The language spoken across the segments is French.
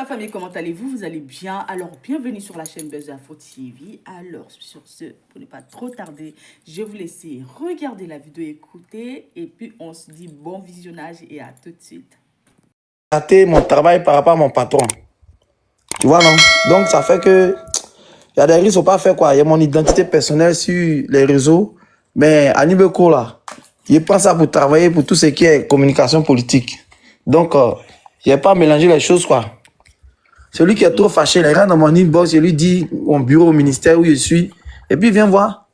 la famille, comment allez-vous? Vous allez bien? Alors, bienvenue sur la chaîne Buzz Info TV. Alors, sur ce, pour ne pas trop tarder, je vais vous laisser regarder la vidéo, écouter, et puis on se dit bon visionnage et à tout de suite. Raté mon travail par rapport à mon patron. Tu vois, non? Donc, ça fait que il y a des risques, faut pas faire quoi. Il y a mon identité personnelle sur les réseaux, mais à niveau court là, je prends ça pour travailler pour tout ce qui est communication politique. Donc, je n'ai pas mélangé les choses quoi. Celui qui est trop fâché, il rentre dans mon inbox, je lui dis mon bureau au ministère où je suis, et puis viens voir.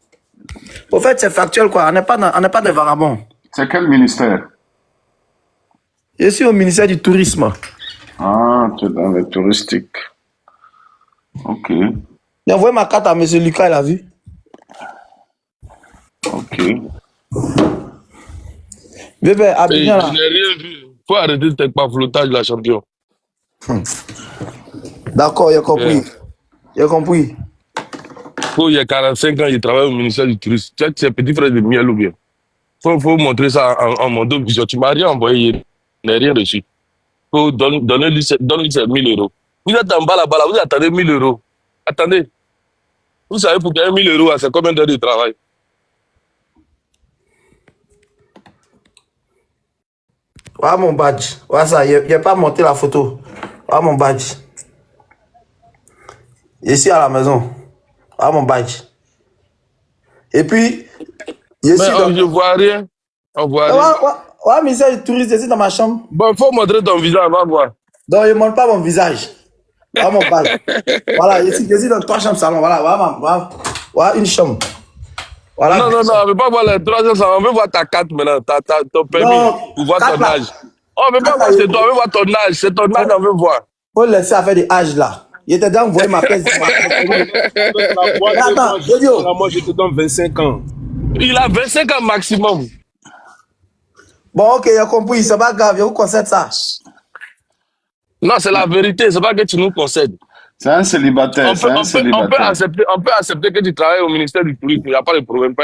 Au fait, c'est factuel quoi. On n'est pas des vagabonds. C'est quel ministère? Je suis au ministère du tourisme. Ah, tu es dans le touristique. Ok, J'ai envoyé ma carte à M. Lucas, il a vu. ok. Bébé, Et Abidjan je là. n'ai rien vu. Faut arrêter tes paflotage, la champion. D'accord, j'ai compris. Yeah. J'ai compris. Il y a 45 ans, il travaille au ministère du Tourisme. Tu es petit frère de miel ou bien. Faut montrer ça en mode vision. Tu m'as rien envoyé, je n'ai rien reçu. Faut donner-lui ces 1000 euros. Vous êtes en bas là-bas, là, vous attendez 1000 euros. Attendez. Vous savez, pour gagner 1000 euros, c'est combien d'heures de travail? Voilà mon badge. Voilà ça, il n'a pas monté la photo. Voilà mon badge. Ici à la maison. Voilà mon badge. Et puis, je Mais suis dans. je vois rien. On voit rien. Voilà, ministère du tourisme, je suis dans ma chambre. Bon, faut montrer ton visage, on va voir. Donc, je ne montre pas mon visage. Voilà mon badge. Voilà, je suis dans 3 chambres salon. Voilà une chambre. Voilà. Non, on ne veut pas voir les 300, on veut voir ta carte maintenant, ton permis, Donc, pour voir ton là. âge. On ne veut pas voir c'est toi, on veut voir ton âge. C'est ton âge, on veut voir. Faut laisser à faire des âges là. Il était déjà envoyé ma pièce. Attends, Moi, je te donne 25 ans. Il a 25 ans maximum. Bon, ok, j'ai compris, c'est pas grave, je vous concède ça. Non, c'est la vérité, c'est pas que tu nous concèdes. C'est un célibataire, c'est un célibataire. On peut accepter que tu travailles au ministère du Tourisme, il n'y a pas de problème.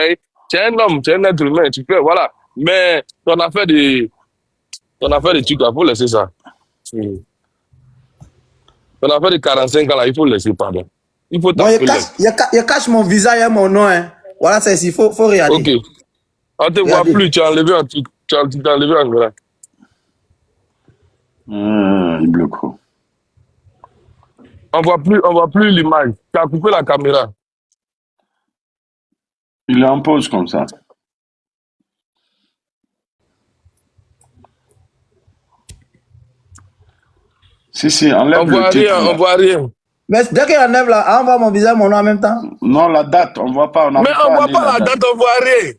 Tu es un homme, tu es un être humain, tu peux, voilà. Mais ton affaire de trucs, il faut laisser ça. Ton affaire de 45 ans, là, il faut laisser, pardon. Il faut Bon, je cache mon visage et mon nom, hein. Voilà, c'est ici, faut regarder. Ok. On ne te voit plus, tu as enlevé un truc, tu as enlevé un gras. Il bloque. On voit plus l'image. Tu as coupé la caméra. Il est en pause comme ça. Si, enlève le titre. On voit rien. Mais dès qu'il enlève là, on voit mon visage, mon nom en même temps. Non, la date, on voit pas. Mais on voit pas la date, on voit rien.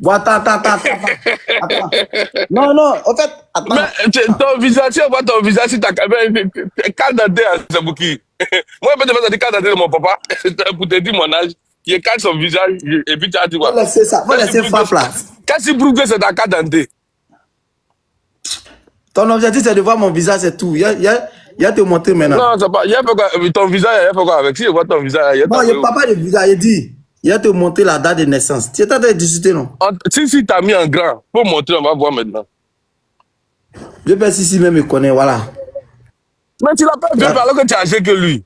Bon, attends. Non, en fait, attends. Mais ton visage, si on voit ton visage, si ta caméra, carte d'identité, c'est pour qui? Moi, je vais te dire carte d'identité de mon papa, pour te dire mon âge. Il cache son visage, et puis tu as dit quoi? Faut laisser ça, faut laisser frappe là. Qu'est-ce qui prouve que c'est ta carte d'identité? Ton objectif, c'est de voir mon visage, c'est tout. Il y a te montrer maintenant. Non, c'est pas. Il y a pas ton visage, il y a pas quoi avec. Si je vois ton visage, il y a non, il n'y a pas de visage, il dit. Il y a te montrer la date de naissance. Tu es en train de discuter, non? Si tu as mis en grand, pour montrer, on va voir maintenant. Je pense si même me connaît, voilà. Mais tu l'as pas vu alors que tu as âgé que lui.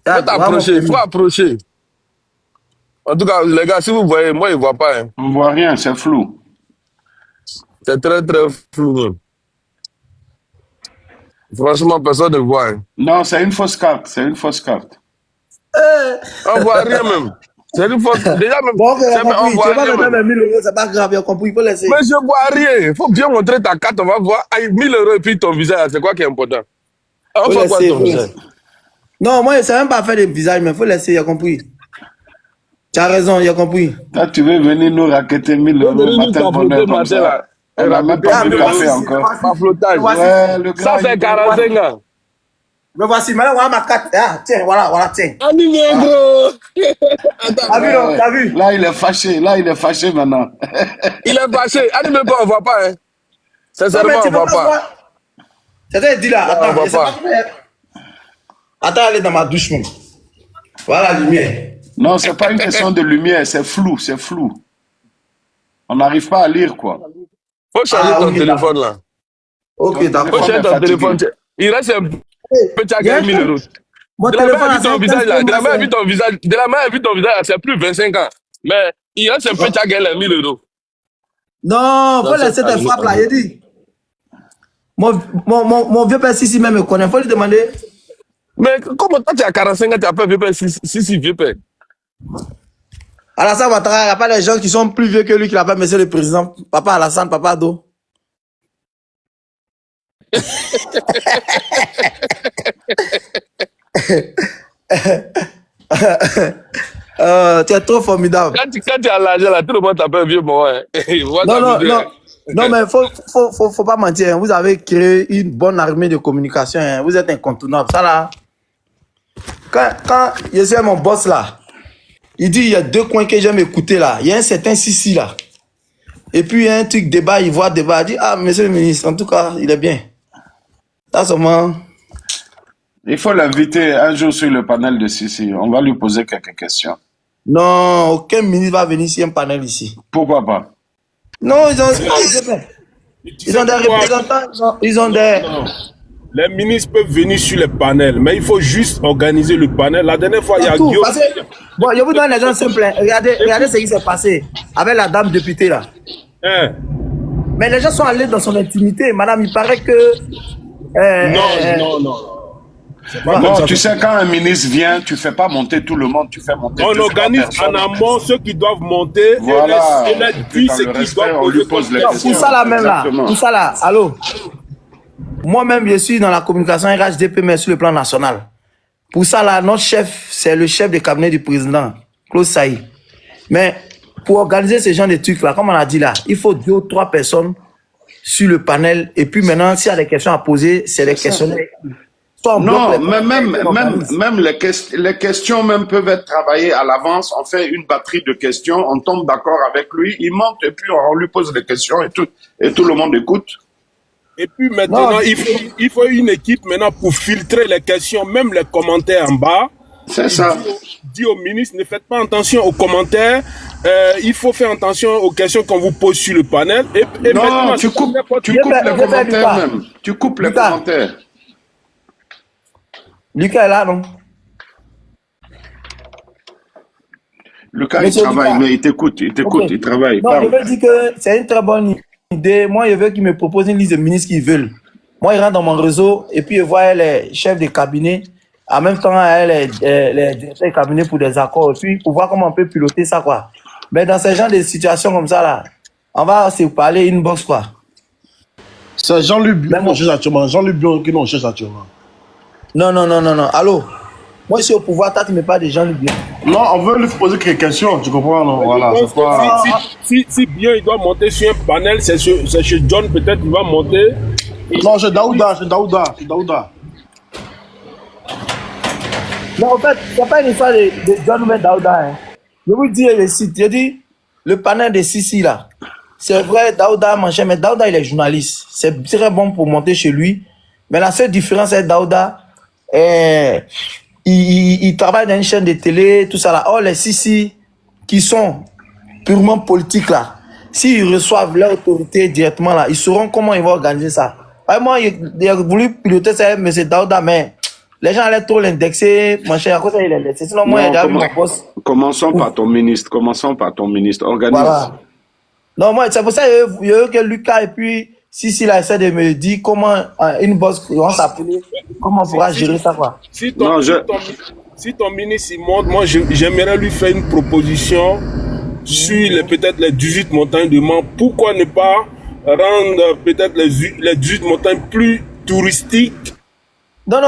Il faut approcher. En tout cas, les gars, si vous voyez, moi, je ne vois pas. Hein. On voit rien, c'est flou. C'est très, très flou. Même. Franchement, personne ne voit. Hein. Non, c'est une fausse carte. On voit rien même. C'est une fausse. Déjà, même. Bon, on voit rien. Tu vas me 1000 euros, c'est pas grave, j'ai compris, il faut laisser. Mais je vois rien. Il faut bien montrer ta carte, on va voir. 1000 euros et puis ton visage, c'est quoi qui est important? On fait quoi ton visage? Non, moi, je ne sais même pas faire de visage, mais il faut laisser, j'ai compris. Tu as raison, j'ai compris. Là, tu veux venir nous raqueter 1000 euros matin, bonheur comme ça. On n'a même pas bu de café encore. Pas flottage. Ouais, le ça fait 45 ans. Mais voici, maintenant, voilà ma carte. Ah, tiens, voilà, tiens. Animé, gros. T'as vu? Là, il est fâché maintenant. Il est fâché. Animé pas, on ne voit pas. Hein. Sincèrement, on ne voit pas. C'est dit là, attends, je sais pas. Attends, aller dans ma douche, mon. Voilà la lumière. Non, c'est pas une question de lumière, c'est flou. On n'arrive pas à lire, quoi. Faut changer ton téléphone, là. Ok, d'accord. Faut changer ton téléphone. Il reste un peu, tu as Il y a un gagné 1000 truc. euros. Mon De la main téléphone, a là, vu c'est ton un visage là, test de la main a master. vu ton visage, de la main a vu ton visage, c'est plus 25 ans. Mais il reste un peu, tu as gagné les 1000 euros. Non, Non, faut c'est laisser tes frappes là. Il dit. Mon vieux père, si même me connaît, faut lui demander. Mais comment toi, tu as 45 ans, tu as pas vieux père, si, vieux père. Alassane Ouattara, il n'y a pas des gens qui sont plus vieux que lui qui l'appellent monsieur le président. Papa Alassane, papa Ado. Tu es trop formidable. Quand tu as l'argent là, tout le monde t'appelle vieux bon. Hein. Moi, Non, t'as vu non, deux. non. Non, mais faut pas mentir. Hein. Vous avez créé une bonne armée de communication. Hein. Vous êtes incontournable. Ça là. Quand je suis mon boss là, il dit il y a deux coins que j'aime écouter là. Il y a un certain Sissi là. Et puis il y a un truc débat, il voit débat. Il dit ah, monsieur le ministre, en tout cas, il est bien. Là seulement. Il faut l'inviter un jour sur le panel de Sissi. On va lui poser quelques questions. Non, aucun ministre va venir sur un panel ici. Pourquoi pas? Non, ils ont des représentants, ils ont des... Non. Les ministres peuvent venir sur les panels, mais il faut juste organiser le panel. La dernière fois, il y a Guillaume. Bon, je vous donne un exemple simple. Regardez ce qui s'est passé avec la dame députée là. Hein? Mais les gens sont allés dans son intimité. Madame, il paraît que... Non. Non, tu sais, quand un ministre vient, tu fais pas monter tout le monde, tu fais monter On deux, organise trois en personnes. amont ceux qui doivent monter Voilà. et les Et puis, dans ceux le qui respect, doivent on lui poser pose les questions. questions. Pour ça là même là, Exactement. pour ça là, allô. Moi-même, je suis dans la communication RHDP, mais sur le plan national. Pour ça là, notre chef, c'est le chef de cabinet du président, Claude Saï. Mais pour organiser ce genre de trucs là, comme on a dit là, il faut 2 ou 3 personnes sur le panel. Et puis maintenant, s'il y a des questions à poser, c'est des questionnaires. Non, mais même les questions même peuvent être travaillées à l'avance. On fait une batterie de questions, on tombe d'accord avec lui, il monte et puis on lui pose des questions et tout le monde écoute. Et puis maintenant, il faut une équipe maintenant pour filtrer les questions, même les commentaires en bas. C'est ça. Dit au ministre, ne faites pas attention aux commentaires. Il faut faire attention aux questions qu'on vous pose sur le panel. Et non, maintenant, tu coupes les commentaires même. Tu coupes les commentaires. Lucas est là, non? Lucas, il travaille, mais il t'écoute, il travaille. Non, je veux dire que c'est une très bonne idée. Moi, je veux qu'ils me proposent une liste de ministres qu'ils veulent. Moi, ils rentrent dans mon réseau et puis je vois les chefs de cabinet, en même temps, les directeurs de cabinet pour des accords, et puis pour voir comment on peut piloter ça, quoi. Mais dans ce genre de situations comme ça, là, on va se parler inbox, quoi. C'est Jean-Luc Bion qu'on cherche actuellement. Jean-Luc Bion qui nous cherche actuellement. Non. Allô? Moi, je suis au pouvoir, toi, tu me parles de Jean-Luc Bion. Non, on veut lui poser quelques questions, tu comprends, non? Voilà, c'est pas... Si bien il doit monter sur un panel, c'est chez John, peut-être il va monter. Non, c'est Daouda. Non, en fait, c'est pas une histoire de John ou Daouda. Hein. Je vous dis le site, je dis le panel de Sissi là. C'est vrai, Daouda manchait, mais Daouda il est journaliste. C'est très bon pour monter chez lui. Mais la seule différence c'est Daouda, il travaille dans une chaîne de télé, tout ça là. Or, les Sissi qui sont purement politiques là, s'ils reçoivent leur autorité directement là, ils sauront comment ils vont organiser ça. Moi, il a voulu piloter ça, M. Daouda, mais les gens allaient trop l'indexer, mon cher, à cause il est laissé. Sinon, moi, il y a mon boss. Commençons par ton ministre. Organise. Voilà. Non, moi, c'est pour ça que Lucas et puis Sissi là essaie de me dire comment une boss on s'appeler, comment on pourra gérer ça, quoi. Si ton ministre il monte, moi j'aimerais lui faire une proposition sur peut-être les 18 montagnes de Mans. Pourquoi ne pas rendre peut-être les 18 montagnes plus touristiques? Non,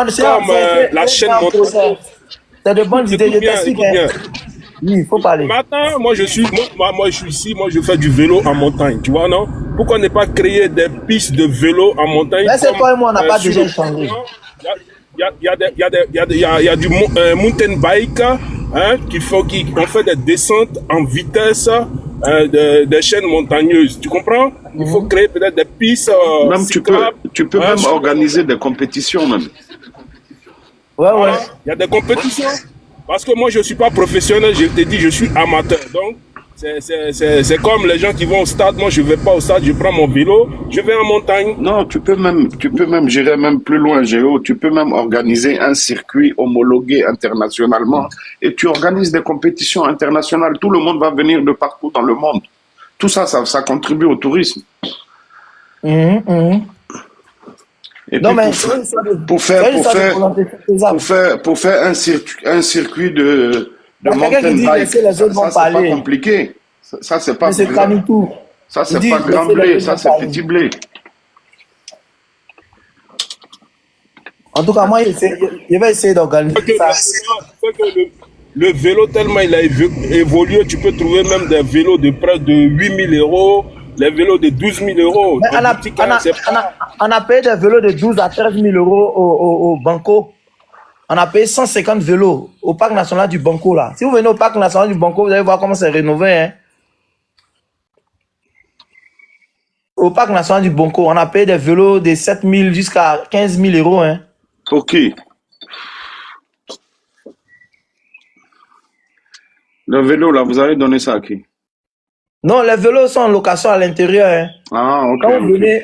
c'est la chaîne montagne. C'est de bonnes idées, je t'explique. Oui, il faut parler. Maintenant, moi je suis ici, moi je fais du vélo en montagne, tu vois, non? Pourquoi ne pas créer des pistes de vélo en montagne? Mais c'est toi et moi, on n'a pas déjà échangé. Il y a du mountain bike, hein, qu'on fait des descentes en vitesse des chaînes montagneuses. Tu comprends? Il faut créer peut-être des pistes. Même tu peux même organiser des compétitions même. Ouais. Il y a des compétitions. Parce que moi, je ne suis pas professionnel, je te dis, je suis amateur. Donc, C'est comme les gens qui vont au stade. Moi, je ne vais pas au stade, je prends mon vélo, je vais en montagne. Non, tu peux même, j'irai même plus loin, Géo. Tu peux même organiser un circuit homologué internationalement et tu organises des compétitions internationales. Tout le monde va venir de partout dans le monde. Tout ça, ça contribue au tourisme. Et Non, puis mais pour faire un circuit de mountain bike, ça c'est pas compliqué. Ça c'est pas c'est tout. Ça c'est pas grand blé, ça c'est petit blé. En tout cas, moi, je vais essayer d'organiser ça. Le vélo, tellement il a évolué, tu peux trouver même des vélos de près de 8 000 euros, les vélos de 12 000 euros. On a payé des vélos de 12 à 13 000 euros au Banco. On a payé 150 vélos au parc national du Banco, là. Si vous venez au parc national du Banco, vous allez voir comment c'est rénové, hein. Au parc national du Banco, on a payé des vélos de 7 000 jusqu'à 15 000 euros, hein. Ok. Le vélo, là, vous avez donné ça à qui? Non, les vélos sont en location à l'intérieur, hein. Ah, ok. Quand vous venez,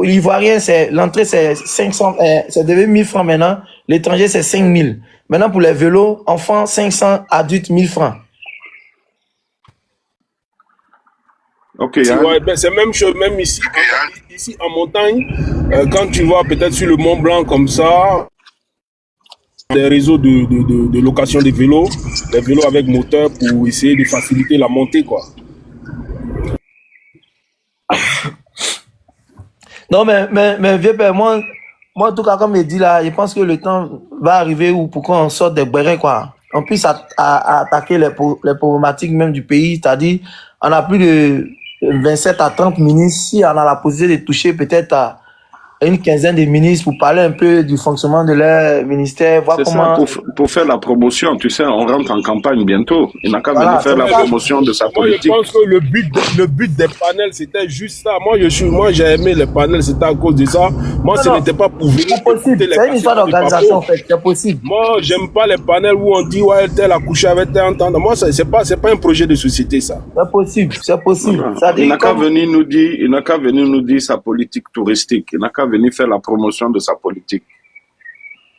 l'Ivoirien, l'entrée, c'est 500, c'est devenu 1000 francs maintenant. L'étranger, c'est 5000. Maintenant, pour les vélos, enfants, 500, adultes, 1000 francs. Ok. C'est même chose, même ici, ici en montagne, quand tu vas peut-être sur le Mont Blanc comme ça, des réseaux de location des vélos avec moteur pour essayer de faciliter la montée, quoi. Non, mais vieux père, moi, en tout cas, comme il dit là, je pense que le temps va arriver où pour qu'on sorte des bérets, quoi. On puisse attaquer les problématiques même du pays. C'est-à-dire, on a plus de 27 à 30 ministres. Si on a la possibilité de toucher peut-être à une quinzaine de ministres pour parler un peu du fonctionnement de leur ministère, voir comment... Ça, pour faire la promotion, tu sais, on rentre en campagne bientôt. Il n'a qu'à venir faire la promotion de sa politique. Moi, je pense que le but des panels, c'était juste ça. Moi, j'ai aimé les panels, c'était à cause de ça. Moi, ce n'était pas pour venir. C'est possible, c'est une histoire d'organisation, en fait, c'est possible. Moi, j'aime pas les panels où on dit, ouais, tel a couché avec tel entendre. Moi, c'est pas un projet de société, ça. C'est possible, c'est possible. Il n'a qu'à venir nous dire sa politique touristique. Il n'a qu'à venir faire la promotion de sa politique.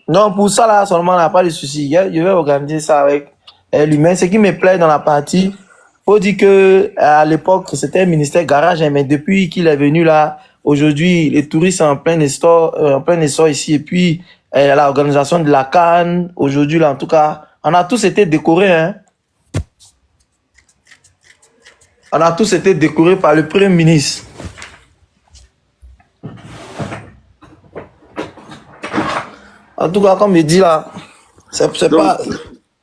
Non, pour ça, là, seulement, on n'a pas de souci. Je vais organiser ça avec lui-même. Ce qui me plaît dans la partie, faut dire que à l'époque, c'était un ministère garage, mais depuis qu'il est venu là, aujourd'hui, les touristes sont en plein essor ici. Et puis, l'organisation de la CAN, aujourd'hui, là, en tout cas, on a tous été décorés, hein. On a tous été décorés par le Premier ministre. En tout cas, comme il dit là, c'est pas...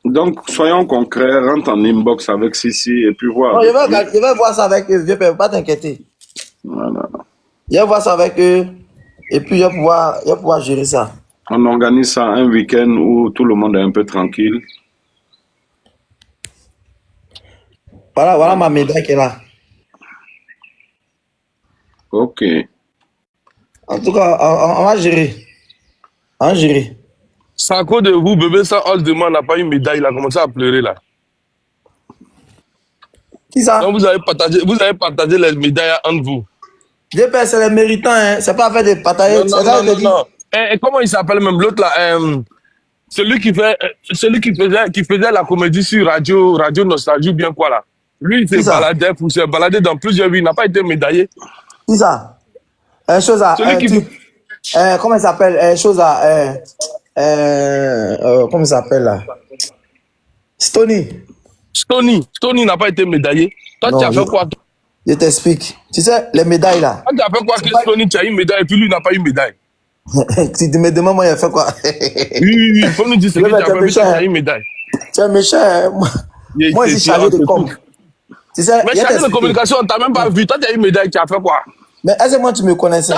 Donc, soyons concrets, rentre en inbox avec Sissi et puis voir. Non, je vais voir ça avec eux, vieux père, pas t'inquiéter. Voilà. Je vais voir ça avec eux et puis je vais pouvoir gérer ça. On organise ça un week-end où tout le monde est un peu tranquille. Voilà ma médaille qui est là. Ok. En tout cas, on va gérer. On va gérer. C'est à cause de vous, bébé, ça, Osdemar n'a pas eu médaille, il a commencé à pleurer là. Qui ça? Donc vous avez partagé les médailles entre vous. Dieu père, c'est les méritants, hein. C'est pas fait de partager. Non. Et comment il s'appelle même l'autre là? Celui qui faisait la comédie sur Radio Nostalgie ou bien quoi là? Lui, il s'est baladé dans plusieurs villes, il n'a pas été médaillé. Qui ça? Comment il s'appelle? Comment il s'appelle là? Stony n'a pas été médaillé. Toi, tu as fait quoi? Je t'explique. Tu sais, les médailles là. Toi, tu as fait quoi que Stony, tu as eu une médaille et puis lui n'a pas eu médaille? Tu me demandes, moi, il a fait quoi? Oui, il faut nous dire ce que tu as fait, une médaille. Tu es méchant, hein? Moi, je suis chargé de com. Tu sais, mais chargé de communication, on t'a même pas vu. Toi, tu as eu une médaille, tu as fait quoi? Mais est-ce que moi, tu me connaissais?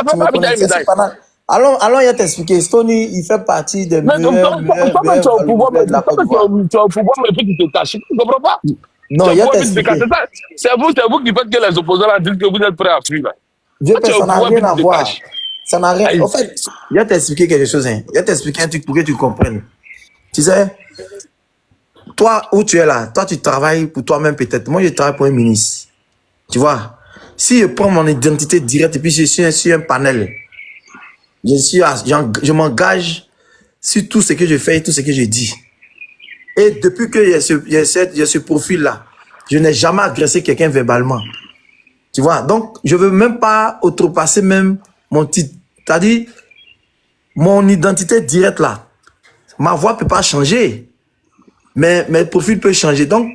Allons, il va t'expliquer. Stony, il fait partie des meilleurs tu es au pouvoir, mais puis tu te caches. Tu ne comprends pas? Non, il va t'expliquer. C'est vous qui faites que les opposants disent que vous êtes prêts à fuir. Ça n'a rien à voir. Ça n'a rien. En fait, il va t'expliquer quelque chose. Il va t'expliquer un truc pour que tu comprennes. Tu sais, toi, où tu es là, toi, tu travailles pour toi-même peut-être. Moi, je travaille pour un ministre. Tu vois? Si je prends mon identité directe et puis je suis sur un panel, je m'engage sur tout ce que je fais et tout ce que je dis. Et depuis que il y a ce profil-là, je n'ai jamais agressé quelqu'un verbalement. Tu vois? Donc, je ne veux même pas outrepasser même mon titre. C'est-à-dire, mon identité directe là, ma voix ne peut pas changer, mais mes profils peuvent changer. Donc,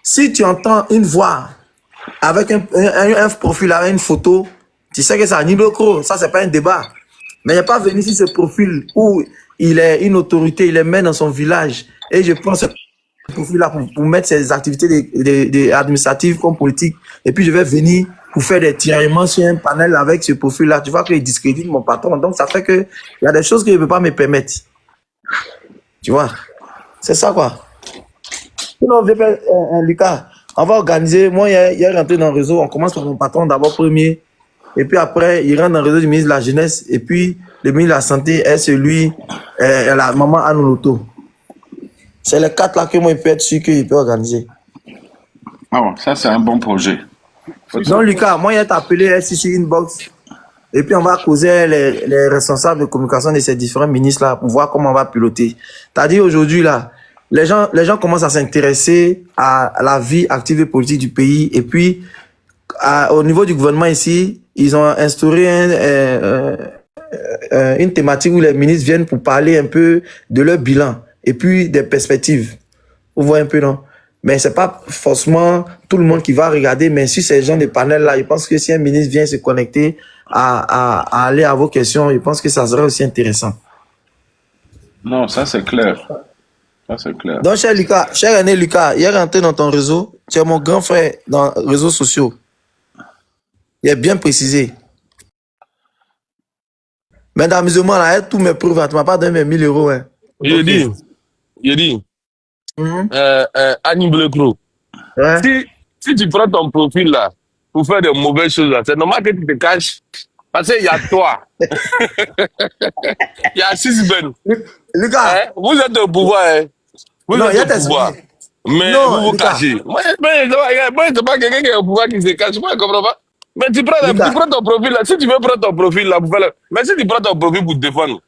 si tu entends une voix avec un profil, avec une photo, tu sais que c'est un Iboko, ça, c'est pas un débat. Mais il n'y a pas venu sur ce profil où il est une autorité, il est maire dans son village. Et je prends ce profil-là pour mettre ses activités administratives comme politiques. Et puis je vais venir pour faire des tiraillements sur un panel avec ce profil-là. Tu vois qu'il discrédite mon patron. Donc ça fait que il y a des choses que je ne peux pas me permettre. Tu vois? C'est ça quoi. Sinon, Lucas, on va organiser. Moi, il est rentré dans le réseau. On commence par mon patron d'abord premier. Et puis après, il rentre dans le réseau du ministre de la Jeunesse. Et puis, le ministre de la Santé est celui, la maman Anoloto. C'est les 4 là que moi, il peut être sûr qu'il peut organiser. Ah bon, ça c'est un bon projet. Donc, Lucas, moi, il est appelé SCC Inbox. Et puis, on va causer les responsables de communication de ces différents ministres là pour voir comment on va piloter. C'est-à-dire, aujourd'hui, là, les gens commencent à s'intéresser à la vie active et politique du pays. Et puis, au niveau du gouvernement ici, ils ont instauré une thématique où les ministres viennent pour parler un peu de leur bilan et puis des perspectives. Vous voyez un peu, non? Mais c'est pas forcément tout le monde qui va regarder, mais si ces gens de panel-là, je pense que si un ministre vient se connecter à aller à vos questions, je pense que ça serait aussi intéressant. Non, ça c'est clair. Ça c'est clair. Donc, cher René Lucas, il est rentré dans ton réseau. Tu es mon grand frère dans les réseaux sociaux. Il est bien précisé. Mais dans l'amusement, là, tous mes preuves, tu m'as pas donné mes 1000 euros. Hein. Il Ok. dit, Annie Bleu-Cro, Ouais. si tu prends ton profil là pour faire de mauvaises choses là, c'est normal que tu te caches. Parce qu'il y a toi, il y a Sisben. Lucas, Hein? Vous êtes au pouvoir, hein? Vous non, il êtes y a au pouvoir. t'expliquer. Mais vous Non, vous Lucas, cachez. Moi, c'est pas quelqu'un qui est au pouvoir qui se cache. Moi, je comprends pas. Mais tu Lucas, prends ton profil là. Si tu veux prendre ton profil là pour faire mais si tu prends ton profil pour défendre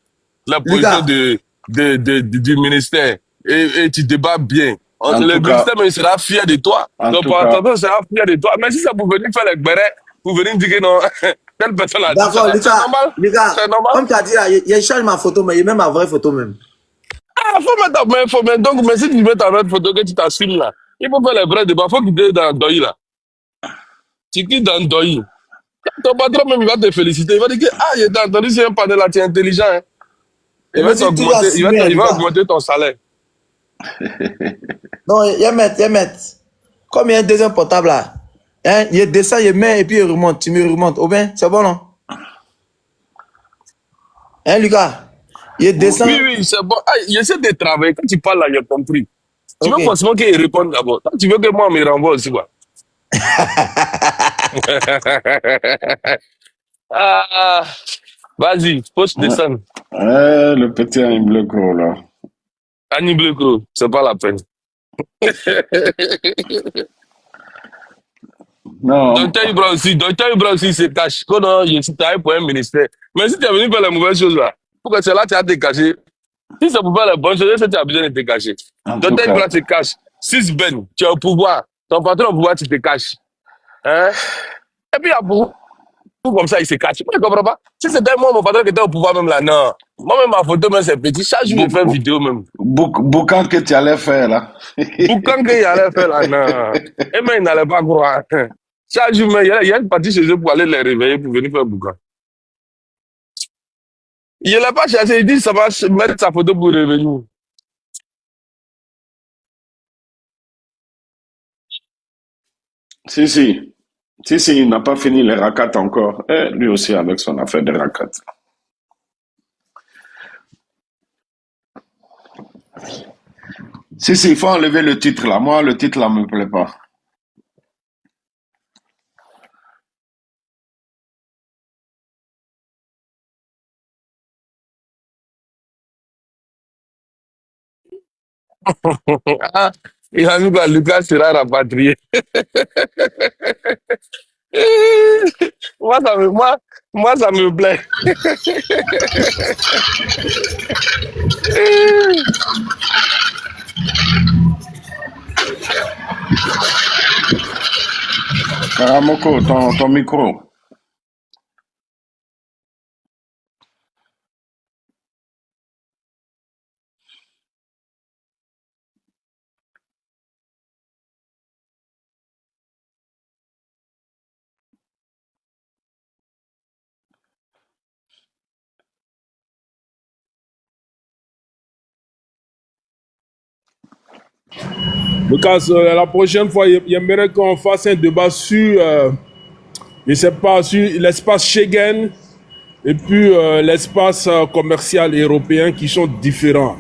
la position Lucas, du ministère et tu débats bien, En le tout cas, ministère même sera fier de toi. en Donc, tout par cas, exemple, sera fier de toi. Mais si c'est pour venir faire les bérets, pour venir dire que non, telle personne a dit ça, d'accord, là, c'est Lucas, normal. Lucas, C'est normal. comme tu as dit là, il change ma photo, mais il met ma vraie photo même. Ah, faut mettre, donc, mais si tu mets ta vraie photo que tu t'assumes là, il faut faire les vrais débats. Faut quitter dans Doyi là. Tu quittes dans Doyi. Ton patron même, il va te féliciter. Il va dire que, ah, il t'a entendu sur un panel là, tu es intelligent. Hein. Je me suis toujours assumé, Il va Lucas. augmenter ton salaire. Non, il y a mettre. Comme il y a un deuxième portable là, hein, il descend, il met et puis il remonte. Tu me remontes. Au bien, c'est bon, non? Hein, Lucas? Il descend. Oui, oui, c'est bon. Ah, j'essaie de travailler. Quand tu parles là, j'ai compris. Tu veux Ok. forcément qu'il réponde d'abord. Toi, tu veux que moi, on me renvoie aussi, quoi. Ah, vas-y, faut se ouais, descendre. le petit Annie Bleu-Cro là. Annie Bleu, c'est pas la peine. Non, Docteur Ibra aussi se cache. Quand non, je travaille pour un ministère. Mais si tu es venu faire les mauvaises choses là, pourquoi c'est là que tu as te cacher? Si c'est pour faire les bonnes choses, c'est que tu as besoin de te cacher. en tout Docteur cas, Ibra se cache. Si Ben, tu es au pouvoir. Ton patron est au pouvoir, tu te caches. Hein? Et puis il y a beaucoup comme ça, il se cache. Moi, je ne comprends pas. Si c'était moi, mon patron qui était au pouvoir même là, non. Moi-même, ma photo, même, c'est petit. Chaque jour, je fais une vidéo même. boucan que tu allais faire là. Boucan qu'il allait faire là, non. Et même, il n'allait pas croire. Chaque jour, mais il y a une partie chez eux pour aller les réveiller pour venir faire boucan. Il ne l'a pas cherché. Il dit ça va mettre sa photo pour revenir. Si, si. Si, il n'a pas fini les raquettes encore. Et lui aussi avec son affaire de raquettes. Si, il faut enlever le titre là. Moi, le titre là me plaît pas. Ah, Il a mis quoi, Lucas sera rapatrié. moi, moi, ça me plaît. Karamoko, ton micro. Lucas, la prochaine fois, j'aimerais qu'on fasse un débat sur, je sais pas, sur l'espace Schengen et puis l'espace commercial européen qui sont différents.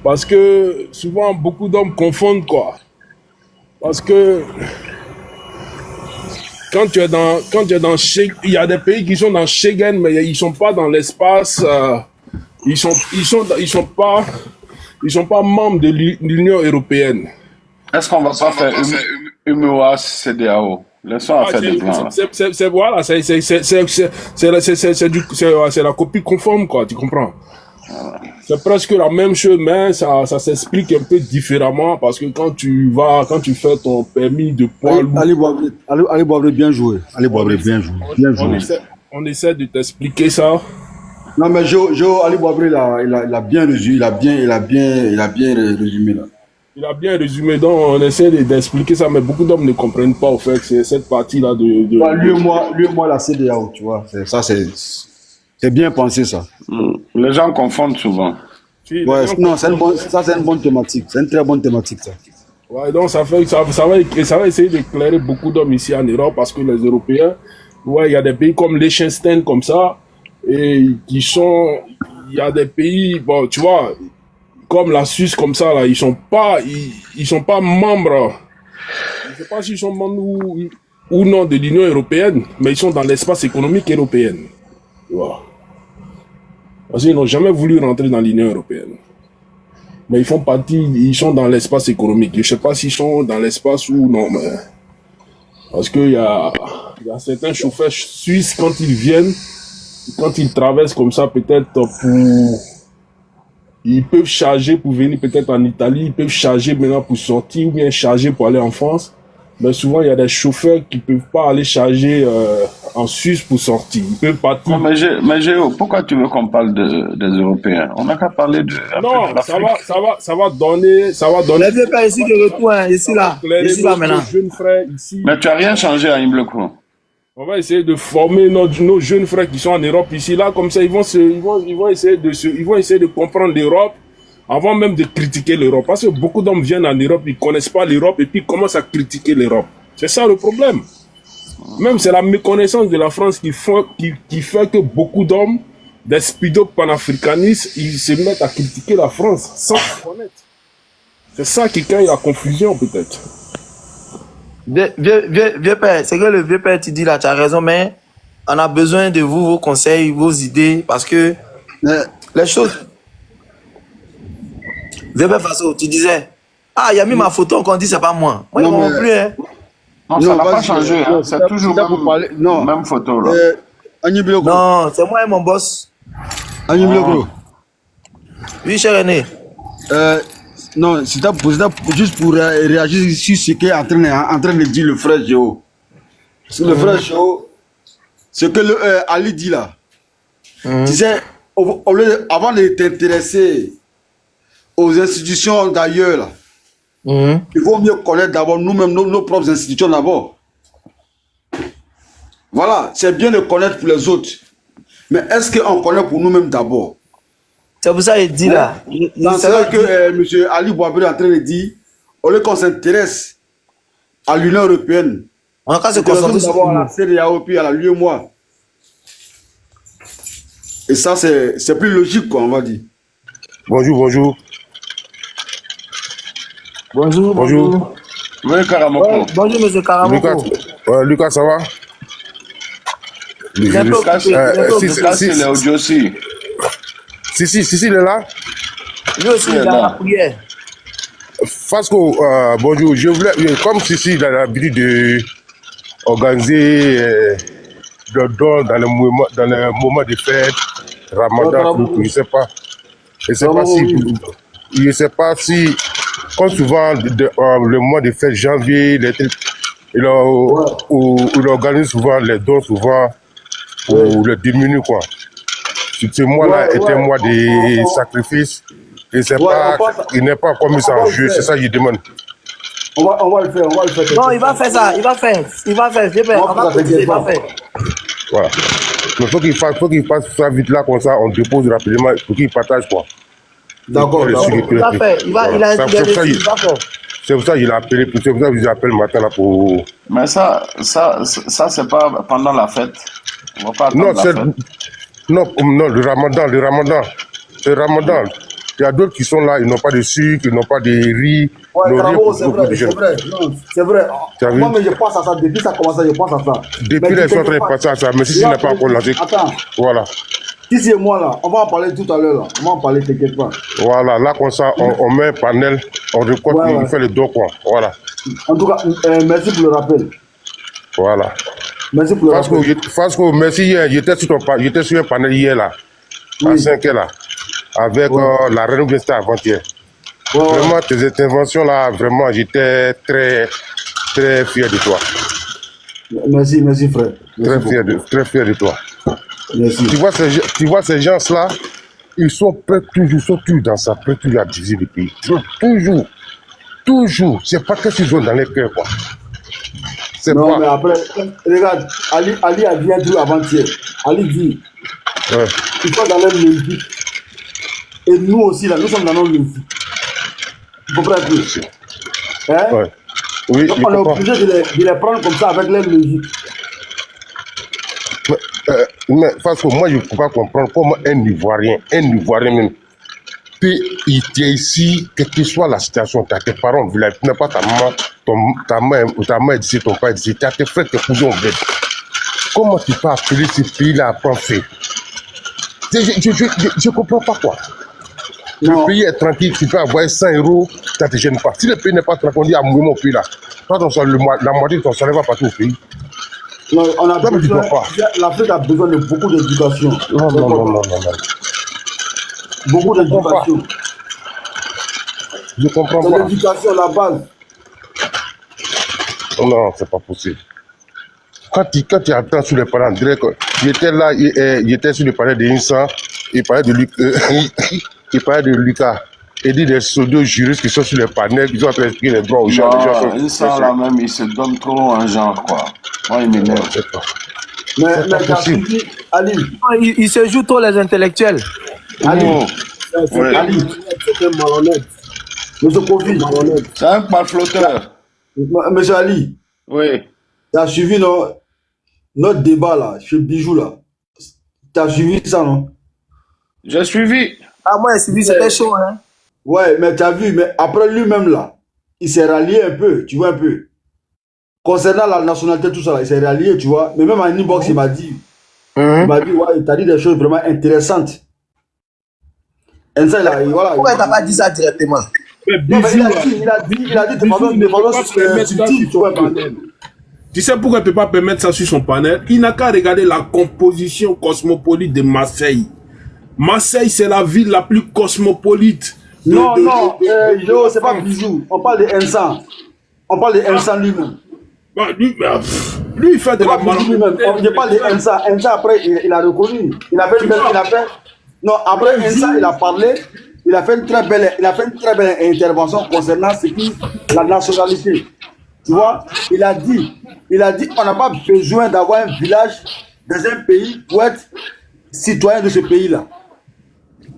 Parce que souvent, beaucoup d'hommes confondent quoi. Parce que quand tu es dans Schengen, il y a des pays qui sont dans Schengen, mais ils sont pas dans l'espace, ils sont pas membres de l'Union européenne. Est-ce qu'on va pas faire UMOA CDAO? Laissons faire des plans. C'est voilà, c'est la copie conforme quoi, tu comprends? C'est presque la même chose, mais ça s'explique un peu différemment parce que quand tu fais ton permis de poids lourd, Allez, Boabré, bien joué. Allez, Boabré, bien joué. Bien joué. on essaie de t'expliquer ça. Non, mais Ali Boabré, il a bien résumé, il a bien résumé là. Il a bien résumé, donc on essaie d'expliquer ça, mais beaucoup d'hommes ne comprennent pas au fait, c'est cette partie-là de... Lui et moi, la CDAO, tu vois, c'est bien pensé ça. Les gens confondent souvent. Ouais, non, c'est une bonne thématique, c'est une très bonne thématique ça. Ouais, donc ça va essayer d'éclairer beaucoup d'hommes ici en Europe parce que les Européens, ouais, il y a des pays comme Liechtenstein comme ça, et il y a des pays, bon, tu vois, comme la Suisse comme ça, là, ils sont pas membres, je ne sais pas s'ils sont membres ou non de l'Union européenne, mais ils sont dans l'espace économique européen. Tu vois. Parce qu'ils n'ont jamais voulu rentrer dans l'Union européenne. Mais ils sont dans l'espace économique. Je ne sais pas s'ils sont dans l'espace ou non, mais... Parce qu'il y a certains chauffeurs suisses, quand ils viennent, quand ils traversent comme ça, peut-être ils peuvent charger pour venir peut-être en Italie, ils peuvent charger maintenant pour sortir ou bien charger pour aller en France. Mais souvent, il y a des chauffeurs qui ne peuvent pas aller charger en Suisse pour sortir. Ils peuvent partir. Non, mais Géo, pourquoi tu veux qu'on parle des Européens? On n'a qu'à parler de... Non, ça va donner... Les vieux pères ici de retour, hein, ici là maintenant. Jeunes frères ici. Mais tu n'as rien changé à Imbleco. On va essayer de former nos jeunes frères qui sont en Europe ici, là, comme ça, ils vont essayer de comprendre l'Europe avant même de critiquer l'Europe. Parce que beaucoup d'hommes viennent en Europe, ils connaissent pas l'Europe et puis ils commencent à critiquer l'Europe. C'est ça le problème. Même c'est la méconnaissance de la France qui fait que beaucoup d'hommes, des speedos panafricanistes, ils se mettent à critiquer la France sans connaître. C'est ça qui crée la confusion peut-être. Vieux père, c'est que le vieux père tu dis là, tu as raison, mais on a besoin de vous, vos conseils, vos idées, parce que les choses... Vieux père Faso, tu disais, ah, il a mis ma photo, on dit c'est pas moi. Moi, il ne plus, hein. Non, ça n'a pas changé, hein. C'est toujours même photo là. Non, c'est moi et mon boss. Oui, cher René. Non, c'était juste pour réagir sur ce qu'est en train de dire le frère Géo. Parce que le frère Géo, ce que Ali dit là, tu sais, avant de t'intéresser aux institutions d'ailleurs, là, il faut mieux connaître d'abord nous-mêmes, nos propres institutions d'abord. Voilà, c'est bien de connaître pour les autres. Mais est-ce qu'on connaît pour nous-mêmes d'abord? C'est pour ça qu'il dit là. C'est là que M. Ali Boabré est en train de dire, au lieu qu'on s'intéresse à l'Union européenne, on a qu'à se concentrer d'abord à la CEDEAO puis à la l'UEMOA. Et ça, c'est plus logique, quoi, on va dire. Bonjour. Bonjour. Oui, Karamoko. Bonjour, monsieur Karamoko. Lucas, ça va? Lucas, il est audio aussi. Si, il est là. Lui aussi, il est dans la prière. Fasco, bonjour. Je voulais, comme Sissi, il a l'habitude d'organiser le don dans le moment de fête, Ramadan, tout, je sais pas. Je sais pas si, je sais pas si, comme souvent, le mois de fête, janvier, il organise souvent les dons, souvent, pour les diminuer, quoi. Ce mois-là est un mois de sacrifice. Et c'est pas, il n'est pas encore mis en jeu, c'est ça que je demande. On va le faire, Non, il va faire ça, il va faire. Il va faire. Il va faire. Voilà. Il faut qu'il fasse ça vite là, comme ça, on dépose rapidement pour qu'il partage, quoi. D'accord. Il va faire. Il a C'est pour ça qu'il a appelé, c'est pour ça que je l'appelle matin là pour. Mais ça c'est pas pendant la fête. On va pas attendre la fête. Non, le ramadan. Il y a d'autres qui sont là, ils n'ont pas de sucre, ils n'ont pas de riz. Ouais, c'est vrai. Moi, mais je pense à ça. Depuis ça a commencé, je pense à ça. Depuis les autres, ils pensent à ça. Mais si n'est pas encore lancé. Attends. Voilà. Si c'est moi là, on va en parler tout à l'heure là. On va en parler, t'inquiète pas. Voilà, là comme ça, on met un panel, on record, il fait le dos, quoi. Voilà. En tout cas, merci pour le rappel. Voilà. Merci pour le rappel. Fasco, merci hier. J'étais sur un panel hier là, à 5 h là, avec la reine de avant-hier. Vraiment, tes interventions là, vraiment, j'étais très, très fier de toi. Merci frère. Très fier de toi. Merci. Tu vois ces gens-là, ils sont prêts toujours dans ça, prêts toujours à diviser le pays. Toujours. C'est pas qu'est-ce qu'ils ont dans les cœurs, quoi. Non, mais après, regarde, Ali a dit un truc avant-hier. Ali dit, ils sont dans leur logique. Et nous aussi, là, nous sommes dans notre logique. Vous comprenez plus? Hein? Ouais. Oui, donc, on est obligé de les prendre comme ça avec leur logique. Mais parce que moi, je ne peux pas comprendre comment un Ivoirien même, peut y être ici, quelle que soit la situation, tu as tes parents au village, tu n'as pas ta maman, ta mère d'ici, ton père d'ici, tu as tes frères, tes cousins au village. Comment tu peux appeler ce pays-là à prendre fait? Je ne comprends pas quoi. Non. Le pays est tranquille, tu peux avoir 100 €, ça ne te gêne pas. Si le pays n'est pas tranquille, on dit à mourir mon pays là. Toi, la moitié de ton salaire va partir au pays. Non, l'Afrique a besoin de beaucoup d'éducation. Non. Beaucoup d'éducation. Je comprends pas. L'éducation, la base. Non, c'est pas possible. Quand tu attends sur les parents, j'étais là, j'étais sur le panel de Insa, il parlait de Lucas. Il dit des pseudo juristes qui sont sur les panels, qui sont en train d'expliquer les droits aux gens. Insa là même, il se donne trop un genre, quoi. Moi, il m'énerve. Mais Ali, il se joue trop les intellectuels. Ali, Ali, c'est un malhonnête. Monsieur Kofi, c'est un palfloteur. Monsieur Ali, oui. Tu as suivi notre débat là, chez Bijou là. Tu as suivi ça, non? J'ai suivi. Ah, moi, j'ai suivi, c'était chaud, hein. Ouais, mais tu as vu, mais après lui-même là, il s'est rallié un peu, tu vois un peu. Concernant la nationalité, tout ça là, il s'est rallié, tu vois. Mais même en inbox, il m'a dit, ouais, il t'a dit des choses vraiment intéressantes. Et ça, voilà. Pourquoi tu n'as pas dit ça directement? Non, mais il a dit de façon subtile, tu vois. Tu sais pourquoi il ne peut pas permettre ça sur son panel? Il n'a qu'à regarder la composition cosmopolite de Marseille. Marseille, c'est la ville la plus cosmopolite. Non, c'est pas Bijou. On parle de Insan. On parle de Insan lui-même. Bah, lui, il fait de la malhonnêteté. Je parle de Insan. Insan, après, il a reconnu. Non, après Insan, il a parlé. Il a fait une très belle intervention concernant la nationalité. Tu vois, il a dit, on n'a pas besoin d'avoir un village dans un pays pour être citoyen de ce pays-là.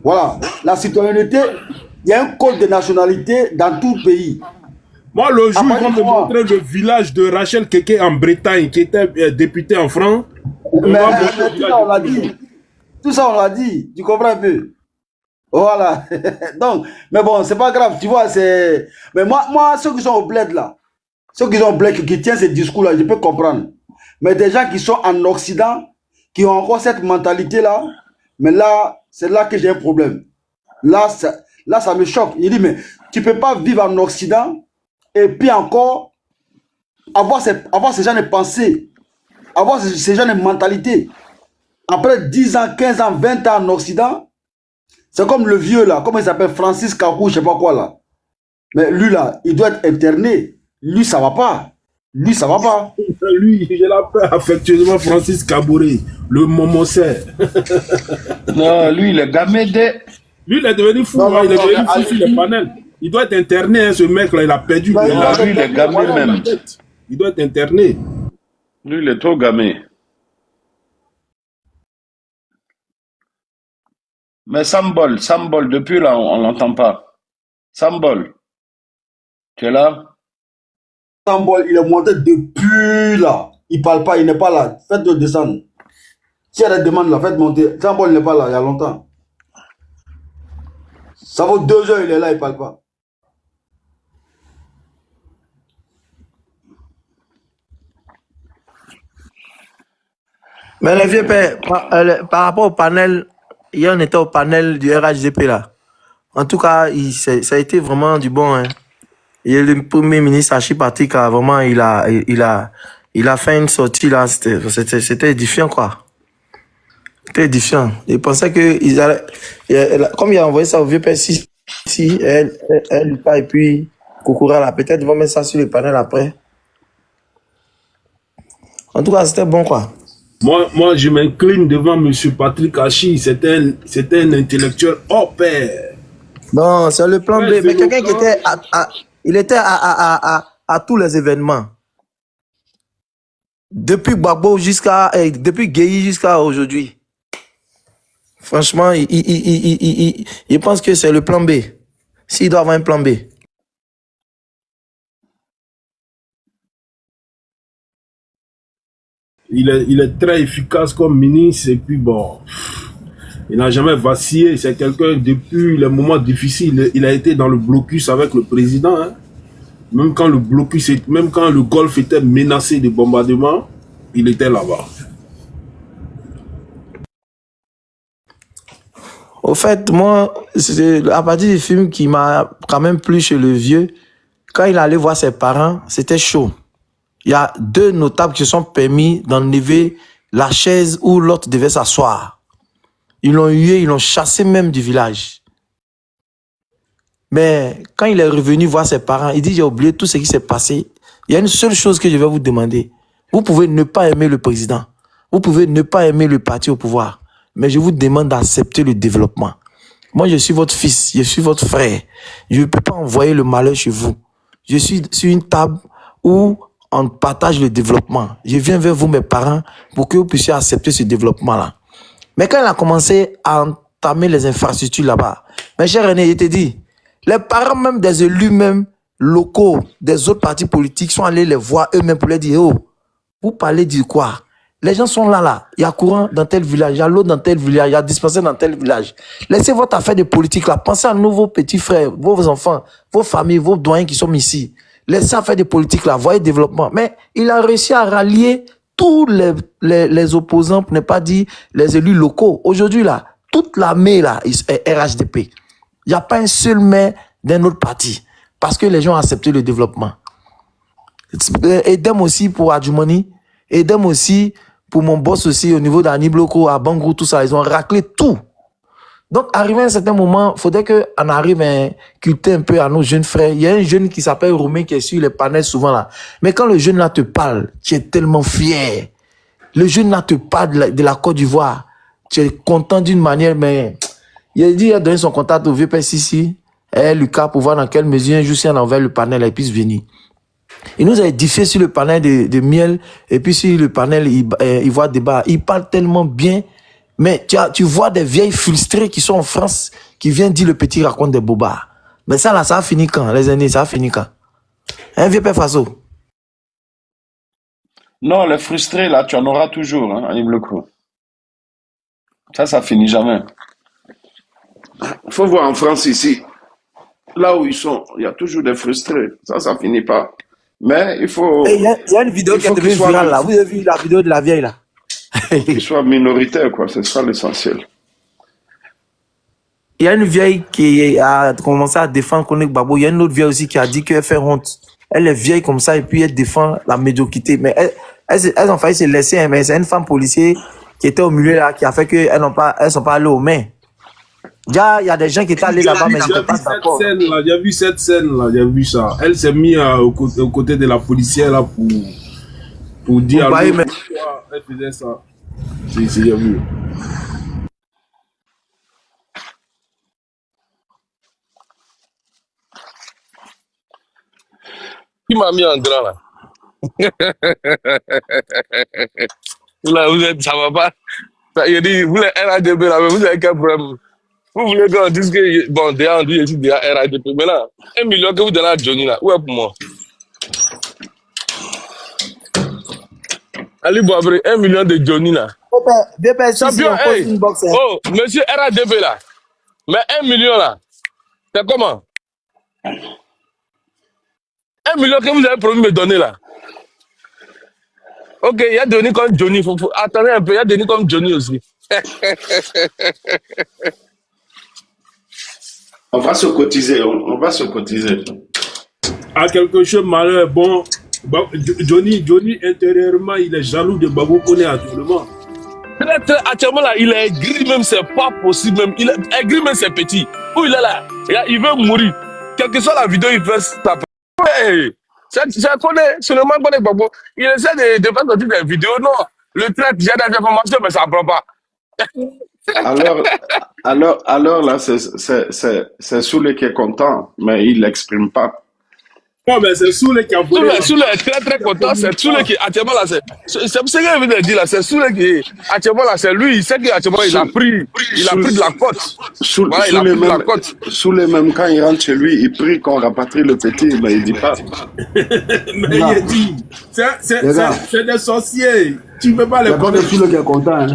Voilà, la citoyenneté, il y a un code de nationalité dans tout pays. Moi, le jour, ils vont me montrer le village de Rachel Keke en Bretagne, qui était député en France. Mais tout ça, on l'a dit. Tout ça, on l'a dit. Tu comprends un peu? Voilà. Donc, mais bon, c'est pas grave, tu vois, c'est... Mais moi, ceux qui sont au bled, là, ceux qui sont au bled, qui tiennent ces discours-là, je peux comprendre. Mais des gens qui sont en Occident, qui ont encore cette mentalité-là, mais là, c'est là que j'ai un problème. Là, Là, ça me choque. Il dit, mais tu ne peux pas vivre en Occident et puis encore avoir ces gens de pensée, avoir ces gens de mentalité. Après 10 ans, 15 ans, 20 ans en Occident, c'est comme le vieux là, comment il s'appelle, Francis Kakou, je sais pas quoi là. Mais lui là, il doit être interné. Lui, ça va pas. Lui, ça va pas. Lui, je l'appelle affectueusement Francis Kabouré, le momosé. Non, lui, il est gamédé. Lui, il est devenu fou, Non, non, il est non, devenu mais fou sur les panels. Il doit être interné, hein, ce mec-là, il a perdu. Non, Il non, a- Lui, il est gamé même. Il doit être interné. Lui, il est trop gamé. Mais Sambol, depuis là, on l'entend pas. Sambol, tu es là? Tambol, il est monté depuis là. Il parle pas, il n'est pas là. Faites-le descendre. S'il y a des demandes là, faites monter. Tambol n'est pas là, il y a longtemps. Ça vaut 2 heures, il est là, il parle pas. Mais les vieux pères, par rapport au panel, hier on était au panel du RHDP là. En tout cas, ça a été vraiment du bon. Hein. Et le premier ministre Achille Patrick a vraiment, il a fait une sortie là, c'était édifiant quoi. C'était édifiant. Il pensait que ils allaient, comme il a envoyé ça au vieux père, si elle pas et puis Kokura là, peut-être ils vont mettre ça sur le panel après. En tout cas, c'était bon quoi. Moi, je m'incline devant M. Patrick Hachi. C'était un intellectuel hors pair. Non, c'est le plan B. Ouais, Mais c'est quelqu'un qui le plan. était il était à tous les événements. Depuis Gbagbo depuis Gueye jusqu'à aujourd'hui. Franchement, il pense que c'est le plan B. S'il doit avoir un plan B. Il est très efficace comme ministre et puis bon, il n'a jamais vacillé. C'est quelqu'un, depuis les moments difficiles, il a été dans le blocus avec le président. Hein. Même quand le Golfe était menacé de bombardement, il était là-bas. Au fait, moi, c'est à partir du film qui m'a quand même plu chez le vieux, quand il allait voir ses parents, c'était chaud. Il y a 2 notables qui se sont permis d'enlever la chaise où l'autre devait s'asseoir. Ils l'ont hué, ils l'ont chassé même du village. Mais quand il est revenu voir ses parents, il dit, j'ai oublié tout ce qui s'est passé. Il y a une seule chose que je vais vous demander. Vous pouvez ne pas aimer le président. Vous pouvez ne pas aimer le parti au pouvoir. Mais je vous demande d'accepter le développement. Moi, je suis votre fils, je suis votre frère. Je ne peux pas envoyer le malheur chez vous. Je suis sur une table où on partage le développement. Je viens vers vous, mes parents, pour que vous puissiez accepter ce développement-là. Mais quand il a commencé à entamer les infrastructures là-bas, mes chers René, je te dis, les parents même des élus même locaux des autres partis politiques sont allés les voir eux-mêmes pour leur dire, oh, vous parlez de quoi? Les gens sont là. Il y a courant dans tel village, il y a l'eau dans tel village, il y a dispensaire dans tel village. Laissez votre affaire de politique là. Pensez à nous, vos petits frères, vos enfants, vos familles, vos doyens qui sont ici. Laissez affaire de politique là, voyez développement. Mais il a réussi à rallier tous les opposants, pour ne pas dire les élus locaux. Aujourd'hui là, toute l'armée là est RHDP. Il n'y a pas un seul maire d'un autre parti. Parce que les gens ont accepté le développement. Idem aussi pour Adjumani. Idem aussi pour mon boss aussi au niveau d'Annie Bloco, à Bangrou, tout ça. Ils ont raclé tout. Donc, arrivé à un certain moment, il faudrait qu'on arrive à culter un peu à nos jeunes frères. Il y a un jeune qui s'appelle Romain qui est sur les panels souvent là. Mais quand le jeune là te parle, tu es tellement fier. Le jeune là te parle de la Côte d'Ivoire. Tu es content d'une manière, mais il a dit, il a donné son contact au vieux père Sissi, et Lucas, pour voir dans quelle mesure un jour si on envoie le panel, il puisse venir. Il nous a édifié sur le panel de miel, et puis sur le panel, il voit débat. Il parle tellement bien, mais tu vois des vieilles frustrées qui sont en France, qui viennent dire le petit raconte des bobards. Mais ça là, ça a fini quand, les aînés, ça a fini quand? Hein, vieux père Faso? Non, les frustrés, là, tu en auras toujours, hein, Annie Blocou. Ça finit jamais. Il faut voir en France ici, là où ils sont, il y a toujours des frustrés. Ça finit pas. Mais il faut. Il y a une vidéo qui est devenue virale là. Vous avez vu la vidéo de la vieille là? Qu'ils soient minoritaires, quoi. C'est ça l'essentiel. il y a une vieille qui a commencé à défendre Koné Gbagbo. Il y a une autre vieille aussi qui a dit qu'elle fait honte. Elle est vieille comme ça et puis elle défend la médiocrité. Mais elles ont failli se laisser, hein, mais c'est une femme policière qui était au milieu là, qui a fait qu'elles elles sont pas allées aux mains. Déjà, il y a des gens qui étaient allés là-bas, mais ils n'étaient pas d'accord. J'ai vu cette scène-là, j'ai vu ça. Elle s'est mise aux côtés de la policière là pour dire à l'autre pourquoi elle faisait ça. J'ai vu. Qui m'a mis en grand là? Là, vous êtes, ça va pas. Il dit, vous les RADP là, mais vous avez quel problème? Vous voulez qu'on dise que, bon, déjà on dit ici, déjà RADP. Mais là, 1 million que vous donnez à Johnny là, où est pour moi? Ali Boabré, 1 million de Johnny là. Champion, hey! Oh, monsieur RADP là. Mais 1 million là, c'est comment? 1 million que vous avez promis me donner là. Ok, il y a Denis comme Johnny. Attendez un peu, il y a Denis comme Johnny aussi. On va se cotiser, on va se cotiser. À quelque chose malheur, bon, Johnny, intérieurement, il est jaloux de Gbagbo Koné actuellement. Actuellement là, il est aigri même, c'est pas possible même. Il est aigri même, c'est petit. Où il est là? Il veut mourir. Quelle que soit la vidéo, il fait ça. Ouais. Je connais, seulement connais Gbagbo. Il essaie de faire sortir des vidéos. Non, le traite, j'ai des informations, mais ça ne prend pas. Alors là, c'est Soulé qui est content, mais il l'exprime pas. Non, mais c'est Soulé qui a volé. Soulé est très très content. C'est Soulé qui, actuellement là, c'est ce que je viens de dire là. C'est Soulé qui, actuellement là, c'est lui. Il sait qu'actuellement, il a pris de la cote. Voilà, il a pris de la cote. Soulé, même quand il rentre chez lui, il prie qu'on rapatrie le petit, mais il dit pas. Mais il dit, c'est des sorciers. Tu ne peux pas les connaître. Il y a pas de Soulé qui est content. Hein.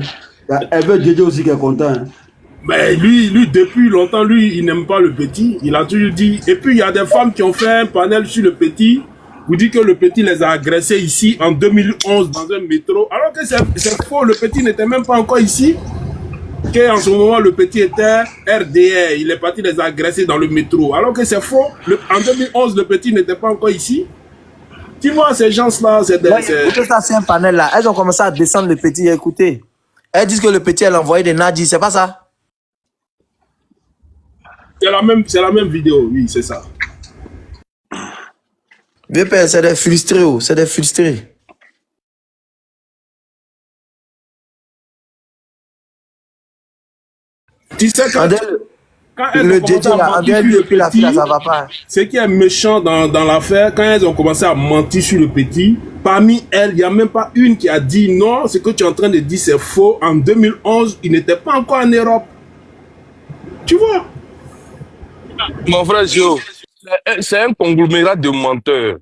Elle veut Djedje aussi qui est content. Hein. Mais lui, depuis longtemps, lui, il n'aime pas le petit. Il a toujours dit. Et puis, il y a des femmes qui ont fait un panel sur le petit. Vous dites que le petit les a agressés ici en 2011 dans un métro. Alors que c'est faux. Le petit n'était même pas encore ici. Qu'en ce moment, le petit était RDR. Il est parti les agresser dans le métro. Alors que c'est faux. En 2011, le petit n'était pas encore ici. Tu vois, ces gens-là, c'est des... Écoutez, ça, c'est un panel là. Elles ont commencé à descendre le petit. Écoutez. Elles disent que le petit, elle a envoyé des nadis. C'est pas ça? C'est la même vidéo, oui, c'est ça. VPN, c'est des frustrés, oh, c'est des frustrés. Tu sais quand le DJ là, lui et puis la fille, ça va pas. Ce qui est méchant dans l'affaire, quand elles ont commencé à mentir sur le petit, parmi elles, il n'y a même pas une qui a dit non, ce que tu es en train de dire, c'est faux. En 2011, il n'était pas encore en Europe. Tu vois? Mon frère Joe, c'est un conglomérat de menteurs.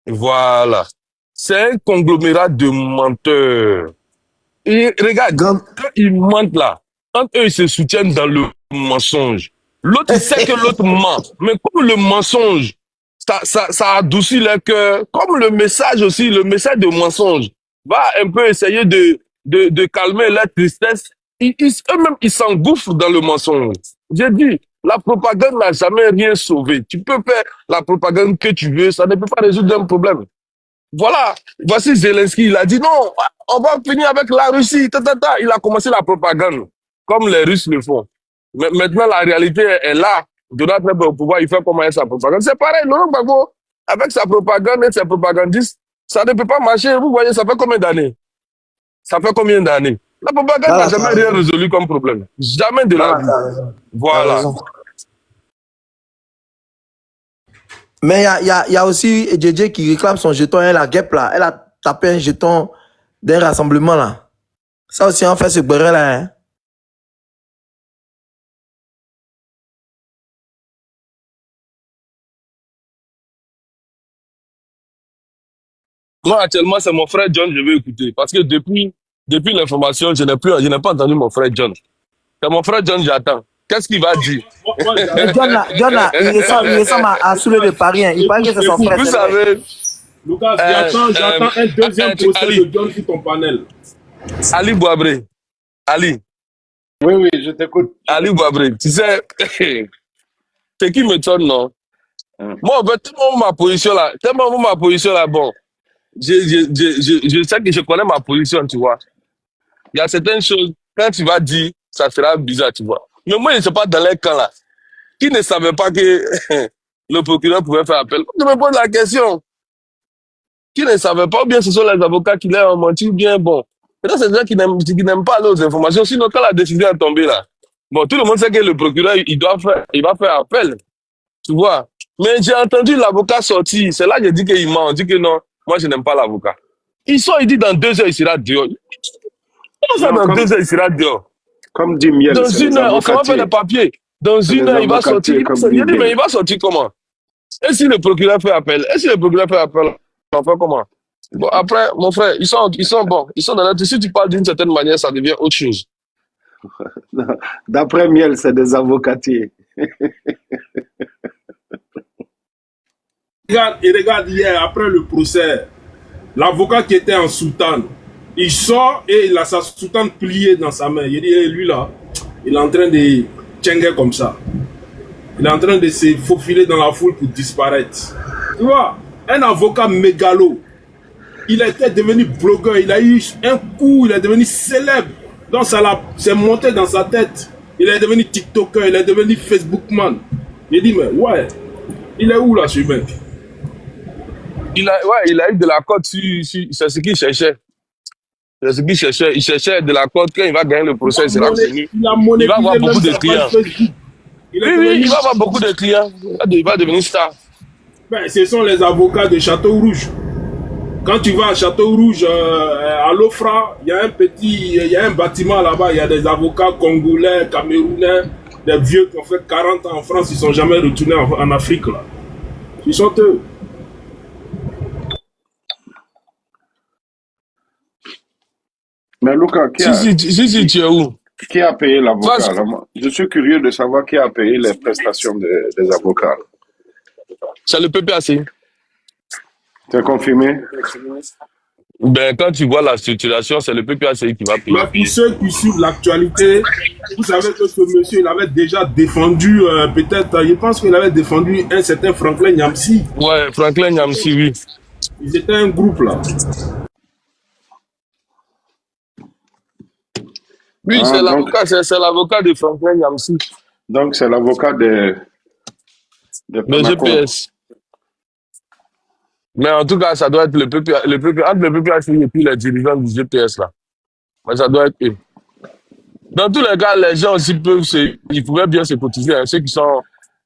Voilà. C'est un conglomérat de menteurs. Et regarde, quand ils mentent là, entre eux, ils se soutiennent dans le mensonge. L'autre, il sait que l'autre ment. Mais comme le mensonge, ça adoucit leur cœur, comme le message aussi, le message de mensonge va un peu essayer de calmer leur tristesse, eux-mêmes, ils s'engouffrent dans le mensonge. J'ai dit, la propagande n'a jamais rien sauvé. Tu peux faire la propagande que tu veux, ça ne peut pas résoudre un problème. Voilà, voici Zelensky, il a dit non, on va finir avec la Russie, Il a commencé la propagande, comme les Russes le font. Mais maintenant, la réalité est là. Donald Trump au pouvoir, il fait comment sa propagande. C'est pareil, Laurent Gbagbo, avec sa propagande et ses propagandistes, ça ne peut pas marcher. Vous voyez, ça fait combien d'années? Ça fait combien d'années? La propagande n'a jamais rien résolu comme problème. Jamais de la vie. Voilà. Mais il y a aussi Djedje qui réclame son jeton. Elle a guêpe là. Elle a tapé un jeton d'un rassemblement là. Ça aussi, on fait ce beurre là. Hein? Moi, actuellement, c'est mon frère John, je vais écouter. Parce que depuis l'information, je n'ai pas entendu mon frère John. C'est mon frère John, j'attends. Qu'est-ce qu'il va dire? John là, il ressemble à Soulé de Paris. Hein. Il paraît que c'est son frère. Vous savez, Lucas, j'attends un deuxième procès de John sur ton panel. Ali Boabré. Ali, Oui, oui, je t'écoute. Ali Babré, tu sais, ce qui me donne, non? Hein. Moi, en fait, tellement ma position là, bon, je sais que je connais ma position, tu vois. Il y a certaines choses, quand tu vas dire, ça sera bizarre, tu vois. Mais moi, je ne suis pas dans les camps là. Qui ne savait pas que le procureur pouvait faire appel? Je me pose la question. Qui ne savait pas, ou bien ce sont les avocats qui leur ont menti, ou bien bon. Peut-être c'est des gens qui n'aiment pas aller aux informations. Sinon, quand la décision est tombée là, bon, tout le monde sait que le procureur, il va faire appel, tu vois. Mais j'ai entendu l'avocat sortir. C'est là que j'ai dit qu'il ment. On dit que non, moi je n'aime pas l'avocat. Il sort, il dit dans 2 heures, il sera dehors. Comment ça, Non, dans 2 heures, il sera dehors? comme dit Miel, Dans c'est une les heure, on s'en va faire les avocatiers. papiers. Dans C'est une les heure, il va sortir. avocatiers, comme dit J'ai dit, mais Miel. il va sortir comment? Et si le procureur fait appel? Et si le procureur fait appel, on fait comment? Bon, après, mon frère, ils sont bons. Ils sont dans notre... Si tu parles d'une certaine manière, ça devient autre chose. D'après Miel, c'est des avocatiers. Regarde hier, après le procès, l'avocat qui était en soutane, il sort et il a sa soutane pliée dans sa main. Il dit, hey, lui là, il est en train de tchenguer comme ça. Il est en train de se faufiler dans la foule pour disparaître. Tu vois, un avocat mégalo, il était devenu blogueur, il a eu un coup, il est devenu célèbre. Donc ça s'est monté dans sa tête. Il est devenu TikToker, il est devenu Facebookman. Il dit, mais ouais, il est où là ce mec? Il a eu de la cote c'est ce qu'il cherchait. C'est ce qu'il cherchait. Il cherchait de la cote. Quand il va gagner le procès, il sera connu. Il a Il va avoir monétisé même beaucoup de sa page clients. Facebook. Il est Oui, devenu... il va avoir beaucoup de clients. Il va devenir star. Ben, ce sont les avocats de Château Rouge. Quand tu vas à Château Rouge, à l'Ofra, il y a un bâtiment là-bas, il y a des avocats congolais, camerounais, des vieux qui ont fait 40 ans en France, ils ne sont jamais retournés en Afrique là. Ils sont eux. Mais Lucas, Si, tu es où? qui a payé l'avocat? Face, Je suis curieux de savoir qui a payé les prestations des avocats. c'est le PPAC. C'est confirmé? Ben, quand tu vois la structuration, c'est le PPAC qui va Mais payer. pour ceux qui suivent l'actualité, vous savez que ce monsieur, il avait déjà défendu, peut-être, je pense qu'il avait défendu un certain Franklin Nyamsi. Ouais, Franklin Nyamsi, oui. Ils étaient un groupe là. Oui, Ah, c'est l'avocat de Franklin Nyamsi, donc c'est l'avocat de le Panaco. GPS. Mais en tout cas, ça doit être entre le PPAC et puis les dirigeants du GPS là. Mais ça doit être eux. Dans tous les cas, les gens aussi ils pourraient bien se cotiser. Hein. Ceux qui sont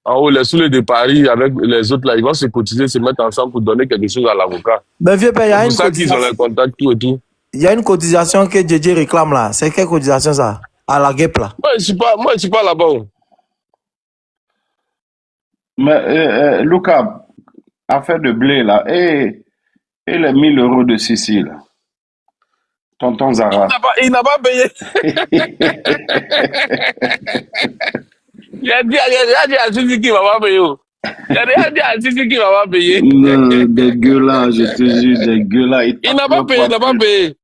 en haut, les soulets de Paris avec les autres là, ils vont se cotiser, se mettre ensemble pour donner quelque chose à l'avocat. Ben, vieux père, il y C'est a pour une ça qu'ils ont les cotisation. contacts, tout et tout. Il y a une cotisation que JJ réclame là. C'est quelle cotisation ça? À la guêpe là. Moi, je suis pas là-bas. Oh. Mais Lucas, affaire de blé là, et les 1000 euros de Sicile, tonton Zara. Il n'a pas payé. Il a dit à Sisi qu'il ne va pas payer. Oh. Il a dit à Sisi qu'il ne va pas payer. Des gueulards, je te jure, des gueulards. Il n'a pas payé, il n'a pas payé.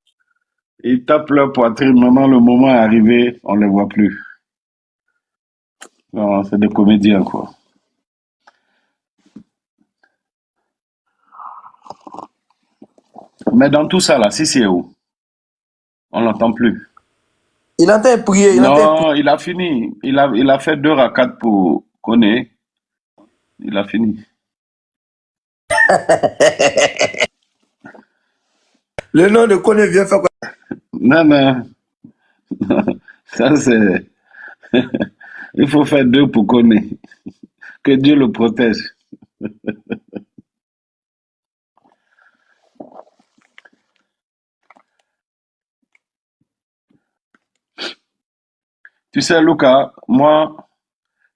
Ils tapent leur poitrine. Maintenant, le moment est arrivé, on ne les voit plus. Non, c'est des comédiens, quoi. Mais dans tout ça, là, Sissi est où? On l'entend plus. Il entend prier. Non, il a fini. Il a fait 2 rakats pour Koné. Il a fini. Le nom de Koné vient faire quoi? Non. Ça, c'est... Il faut faire 2 pour Koné. Que Dieu le protège. Tu sais, Lucas, moi,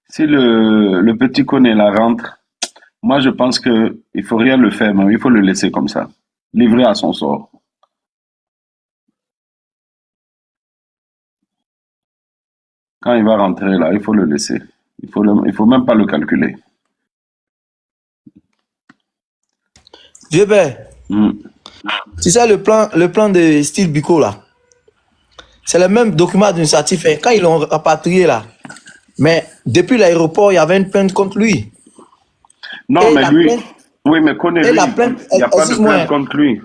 si le petit Koné la rentre, moi, je pense que il faut rien le faire, mais il faut le laisser comme ça, livré à son sort. Quand il va rentrer là, il faut le laisser. Il faut même pas le calculer. Vieux père, Hmm. tu sais le plan de style Bico là. C'est le même document administratif. Hein. Quand ils l'ont rapatrié là, mais depuis l'aéroport, il y avait une plainte contre lui. Non, Et mais la lui, plainte, oui, mais connais-lui. et la plainte, Il n'y a pas de excuse-moi, plainte hein. contre lui.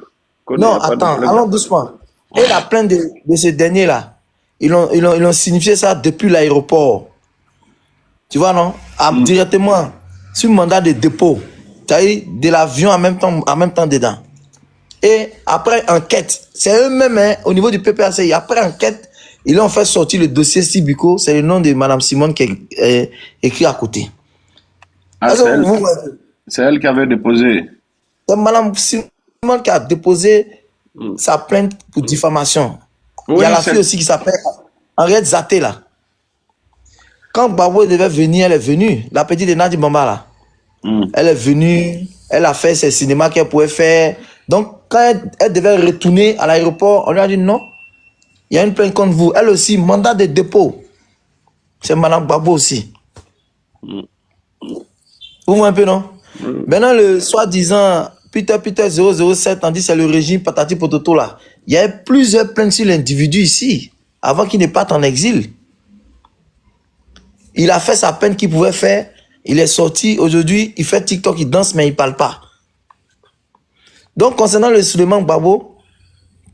Il Non, n'y a pas de attends, plainte. allons doucement. Et la plainte de ce dernier-là, ils ont signifié ça depuis l'aéroport. Tu vois, non? Directement, sur mandat de dépôt. C'est-à-dire de l'avion en même temps dedans. Et après enquête, c'est eux-mêmes, hein, au niveau du PPACI, après enquête, ils ont fait sortir le dossier Sibico, c'est le nom de Madame Simone qui est écrit à côté. Ah, c'est elle qui avait déposé. C'est Madame Simone qui a déposé sa plainte pour diffamation. Oui, il y a la fille aussi qui s'appelle Henriette Zaté là. Quand Babou devait venir, elle est venue. La petite de Nadi Bamba là. Elle est venue, elle a fait ses cinémas qu'elle pouvait faire. Donc, quand elle devait retourner à l'aéroport, on lui a dit non. Il y a une plainte contre vous. Elle aussi, mandat de dépôt. C'est Madame Babou aussi. Vous voyez un peu, non? Maintenant, le soi-disant Peter 007, on dit c'est le régime patati pototo là. Il y a plusieurs plaintes sur l'individu ici, avant qu'il ne parte en exil. Il a fait sa peine qu'il pouvait faire. Il est sorti. Aujourd'hui, il fait TikTok, il danse, mais il ne parle pas. Donc, concernant le Souleymane Gbagbo,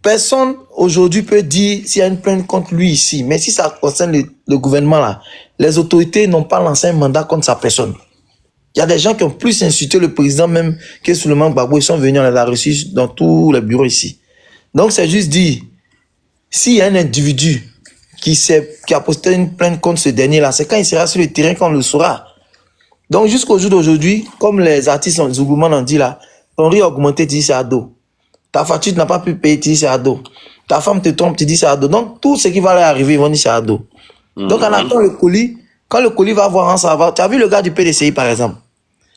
personne aujourd'hui peut dire s'il y a une plainte contre lui ici. Mais si ça concerne le gouvernement là, les autorités n'ont pas lancé un mandat contre sa personne. Il y a des gens qui ont plus insulté le président même que Souleymane Gbagbo. Ils sont venus, on les a reçus dans tous les bureaux ici. Donc, c'est juste dire, s'il y a un individu qui a posté une plainte contre ce dernier-là, c'est quand il sera sur le terrain qu'on le saura. Donc, jusqu'au jour d'aujourd'hui, comme les artistes Zougoumane ont dit là, ton riz a augmenté, tu dis c'est à dos. Ta facture, tu n'as pas pu payer, tu dis c'est à dos. Ta femme te trompe, tu dis c'est à dos. Donc, tout ce qui va leur arriver, ils vont dire c'est à dos. Donc, en attendant le colis, quand le colis va voir un savoir, tu as vu le gars du PDCI par exemple,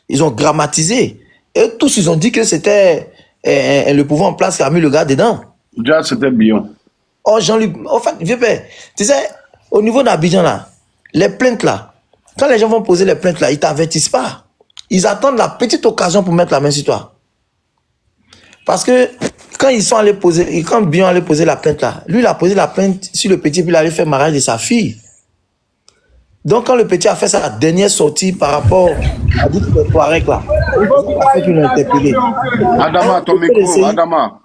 ils ont grammatisé. Et tous, ils ont dit que c'était le pouvoir en place qui a mis le gars dedans. Déjà, c'était Bion. Oh, Jean-Luc, en fait, vieux père, tu sais, au niveau d'Abidjan là, les plaintes là, quand les gens vont poser les plaintes là, ils t'avertissent pas. Ils attendent la petite occasion pour mettre la main sur toi. Parce que quand ils sont allés poser, quand Bion allait poser la plainte là, lui il a posé la plainte sur le petit, puis il allait faire mariage de sa fille. Donc quand le petit a fait sa dernière sortie par rapport à dit que Touareg là, il a fait qu'il l'a interpellé. Adama, ton micro, Adama.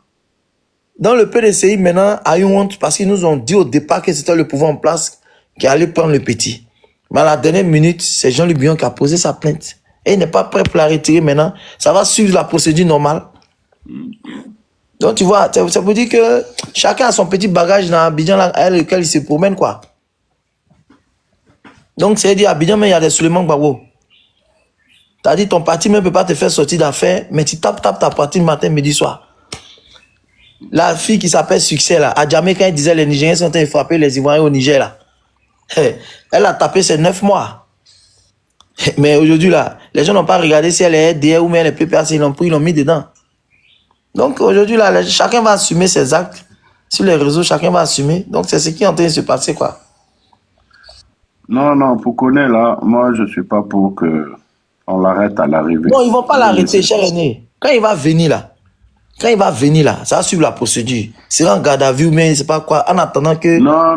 Dans le PDCI maintenant a eu honte parce qu'ils nous ont dit au départ que c'était le pouvoir en place qui allait prendre le petit. Mais à la dernière minute, c'est Jean-Luc Bion qui a posé sa plainte. Et il n'est pas prêt pour la retirer maintenant. Ça va suivre la procédure normale. Donc tu vois, ça veut dire que chacun a son petit bagage dans Abidjan avec lequel il se promène quoi. Donc c'est dire Abidjan, mais il y a des Souleymane Gbagbo. T'as dit ton parti ne peut pas te faire sortir d'affaires, mais tu tapes ta partie le matin, midi, soir. La fille qui s'appelle Succès là, à Djamé, quand elle disait les Nigériens sont en train de frapper les Ivoiriens au Niger là, elle a tapé ses 9 mois. Mais aujourd'hui là, les gens n'ont pas regardé si elle est DA ou même les PPAC, ils l'ont pris, ils l'ont mis dedans. Donc aujourd'hui là, chacun va assumer ses actes. Sur les réseaux, chacun va assumer. Donc c'est ce qui est en train de se passer quoi. Non, pour connaître là, moi je suis pas pour que on l'arrête à l'arrivée. Non, ils vont pas l'arrêter, cher aîné. Quand il va venir là, ça va suivre la procédure. C'est en garde à vue, mais c'est pas quoi. En attendant que. Non,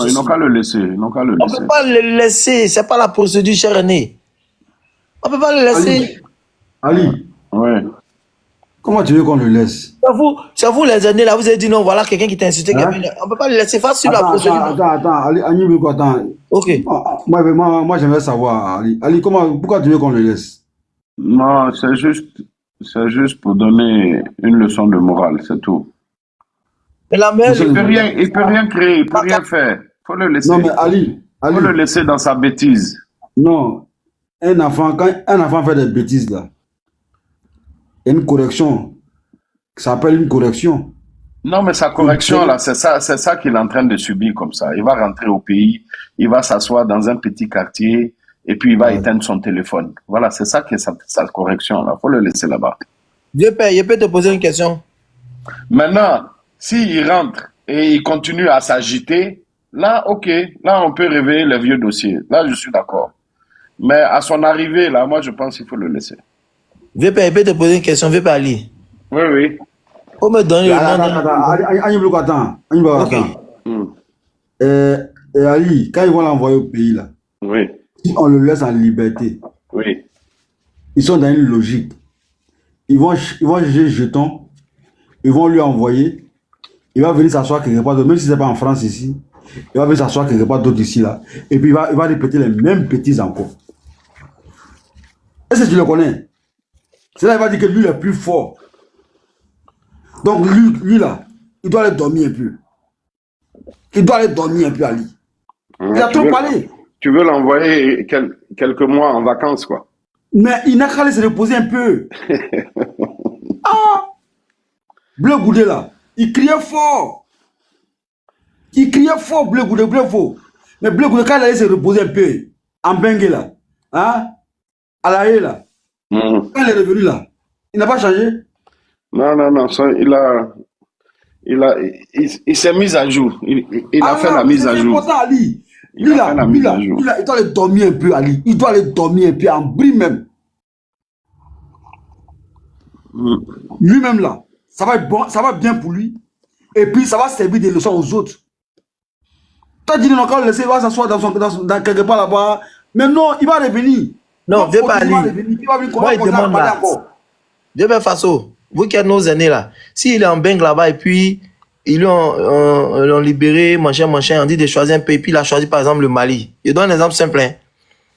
ils n'ont qu'à le laisser. On peut pas le laisser, c'est pas la procédure, cher aîné. On peut pas le laisser. Ali, ouais. Comment tu veux qu'on le laisse? C'est vous les aînés là, vous avez dit non, voilà quelqu'un qui t'a insulté. Hein? On peut pas le laisser faire suivre la procédure. Attends, Ali, attends. Ok. Moi j'aimerais savoir, Ali, pourquoi tu veux qu'on le laisse? Non, c'est juste pour donner une leçon de morale, c'est tout. Mais la mère, Il peut rien créer, il peut rien faire. Faut le laisser. Non mais Ali, Faut le laisser dans sa bêtise. non, quand un enfant fait des bêtises là, il y a une correction, ça s'appelle une correction. Non, mais sa correction là, c'est ça qu'il est en train de subir comme ça. Il va rentrer au pays, il va s'asseoir dans un petit quartier et puis il va éteindre son téléphone. Voilà, c'est ça qui est sa correction là. Faut le laisser là-bas. Dieu Père, je peux te poser une question. Maintenant, s'il rentre et il continue à s'agiter, là, ok, là on peut réveiller les vieux dossiers. Là, je suis d'accord. Mais à son arrivée, là, moi je pense qu'il faut le laisser. Vieux Père, je peux te poser une question, Vieux Père Ali. Oui. Faut me donner le nom. Attends. Et Ali, quand ils vont l'envoyer au pays, là, Oui, si on le laisse en liberté, oui. ils sont dans une logique. Ils vont juger jeton, ils vont lui envoyer, il va venir s'asseoir quelque part d'autre, même si ce n'est pas en France ici, il va venir s'asseoir quelque part d'autre ici, là, et puis il va répéter les mêmes bêtises encore. Est-ce que tu le connais? C'est là qu'il va dire que lui, il est plus fort. Donc lui là, il doit aller dormir un peu. Il doit aller dormir un peu, Ali. Il a trop parlé. Tu veux l'envoyer quelques mois en vacances, quoi. Mais il n'a qu'à aller se reposer un peu. Ah! Bleu Goudé là, il criait fort. Il criait fort, Bleu Goudé, Bleu fort. Mais Bleu Goudé, quand il allait se reposer un peu, en Bengue là, hein, à la haie là, quand il est revenu là, il n'a pas changé. Non, ça, il s'est mis à jour. Il a fait la mise à jour. C'est important, Ali. Il a fait la mise à jour. Il doit aller dormir un peu, Ali. Il doit aller dormir un peu, en bris même. Lui-même là, ça va être bon, ça va bien pour lui. Et puis ça va servir des leçons aux autres. Toi, tu n'as qu'à le laisser, il va s'asseoir dans quelque part là-bas. Mais non, il va revenir. Non, viens pas Ali. Moi, il demande là. De toute façon, vous qui êtes nos aînés là, s'il est en Bengue là-bas et puis ils l'ont libéré, machin, on dit de choisir un pays, puis il a choisi par exemple le Mali. Je donne un exemple simple. Hein.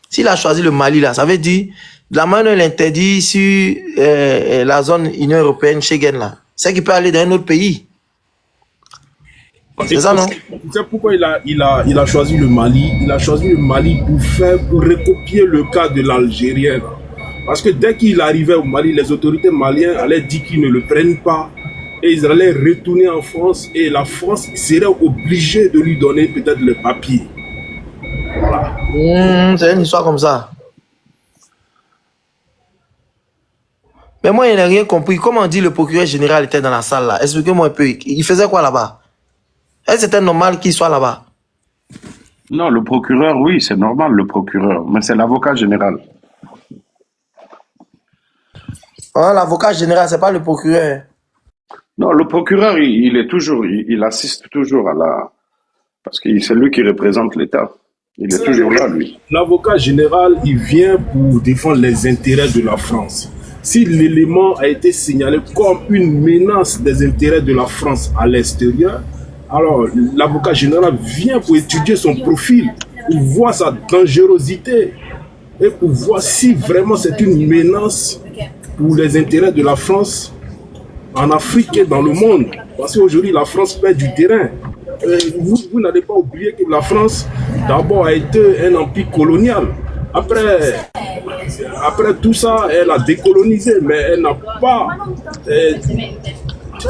S'il a choisi le Mali là, ça veut dire, de la manière dont il interdit sur la zone Union Européenne, Schengen là, c'est qu'il peut aller dans un autre pays. C'est ça, non? C'est pourquoi il a choisi le Mali. Il a choisi le Mali pour recopier le cas de l'Algérien. Parce que dès qu'il arrivait au Mali, les autorités maliennes allaient dire qu'ils ne le prennent pas. Et ils allaient retourner en France. Et la France serait obligée de lui donner peut-être le papier. Voilà. C'est une histoire comme ça. Mais moi, je n'ai rien compris. Comment on dit le procureur général était dans la salle là? Expliquez-moi un peu. Il faisait quoi là-bas? Est-ce que c'était normal qu'il soit là-bas? Non, le procureur, oui, c'est normal, le procureur. Mais c'est l'avocat général. Ah, l'avocat général, c'est pas le procureur. Non, le procureur, il assiste toujours à la... Parce que c'est lui qui représente l'État. Il est toujours là, lui. L'avocat général, il vient pour défendre les intérêts de la France. Si l'élément a été signalé comme une menace des intérêts de la France à l'extérieur, alors l'avocat général vient pour étudier son profil, pour voir sa dangerosité et pour voir si vraiment c'est une menace pour les intérêts de la France en Afrique et dans le monde. Parce qu'aujourd'hui, la France perd du terrain. Vous n'allez pas oublier que la France, d'abord, a été un empire colonial. Après tout ça, elle a décolonisé, mais elle n'a pas...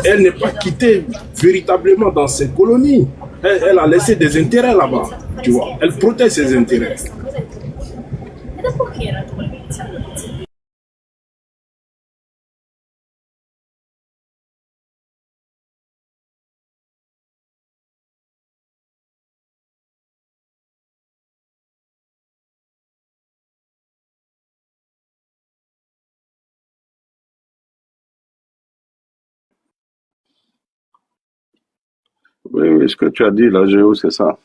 Elle n'est pas quittée véritablement dans ses colonies. Elle a laissé des intérêts là-bas, tu vois. Elle protège ses intérêts. Oui, ce que tu as dit là, Géo, c'est ça.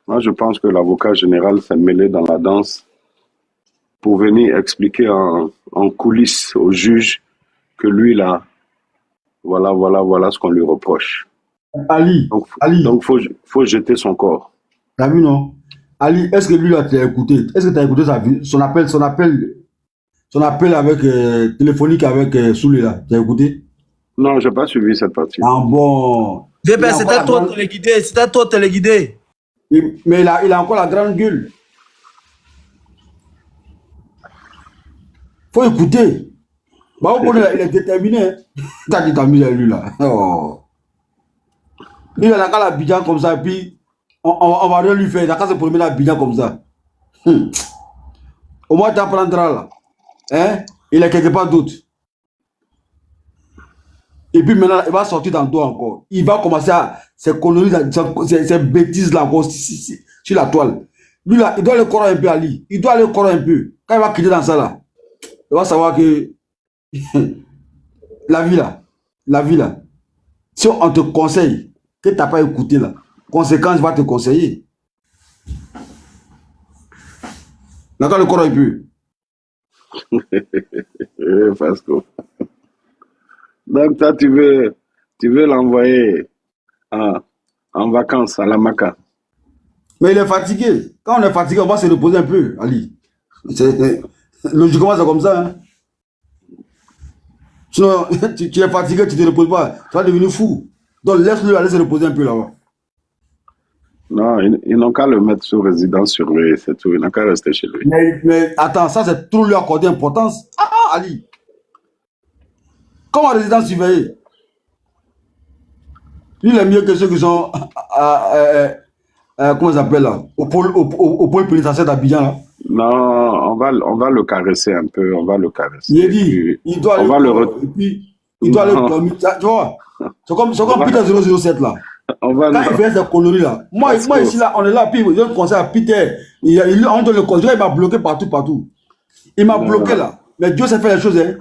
Moi, je pense que l'avocat général s'est mêlé dans la danse pour venir expliquer en coulisses au juge que lui, là, voilà ce qu'on lui reproche. Ali, Donc, faut jeter son corps. T'as vu, non? Ali, est-ce que lui, là, tu as écouté? Est-ce que tu as écouté son appel avec, téléphonique avec Soulé, là? Tu as écouté? Non, j'ai pas suivi cette partie. Ah bon? C'était toi téléguidé, c'était toi téléguidé. Mais il a encore la grande gueule. Faut écouter. Bah, il est déterminé. T'as dit t'as mis à lui là. Oh. Il a qu'à l'Abidjan comme ça, et puis on va rien lui faire. Il a qu'à se promener l'Abidjan comme ça. Au moins, tu apprendras là. Hein? Il est quelque part d'autre. Et puis maintenant, il va sortir dans le dos encore. Il va commencer à ces conneries, ces bêtises là encore sur la toile. Lui là, il doit le corrompre un peu, Ali. Il doit le corrompre un peu. Quand il va quitter dans ça là, il va savoir que la vie là, si on te conseille que tu n'as pas écouté là, conséquence, il va te conseiller. D'accord, le corps est plus. Fasco. Donc, toi, tu veux l'envoyer en vacances à la Maca. Mais il est fatigué. Quand on est fatigué, on va se reposer un peu, Ali. Logiquement, c'est comme ça. Hein. Sinon, tu es fatigué, tu ne te reposes pas. Tu vas devenir fou. Donc, laisse-le aller se reposer un peu là-bas. Non, ils n'ont qu'à le mettre sous résidence surveillée, c'est tout. Ils n'ont qu'à rester chez lui. Mais attends, ça, c'est trop lui accorder importance. Ali. Comment résidence surveillée? Lui, il est mieux que ceux qui sont, comment ils appellent là, au pôle pénitentiaire d'Abidjan là. Non, on va le caresser un peu, on va le caresser. Il dit, il doit aller, et puis, il doit aller dormir, tu vois. C'est comme Peter 007 là. Quand il fait ces conneries là. Moi ici là, on est là, puis je donne conseil à Peter. On donne le conseil, il m'a bloqué partout. Il m'a bloqué là. Mais Dieu sait faire les choses, hein.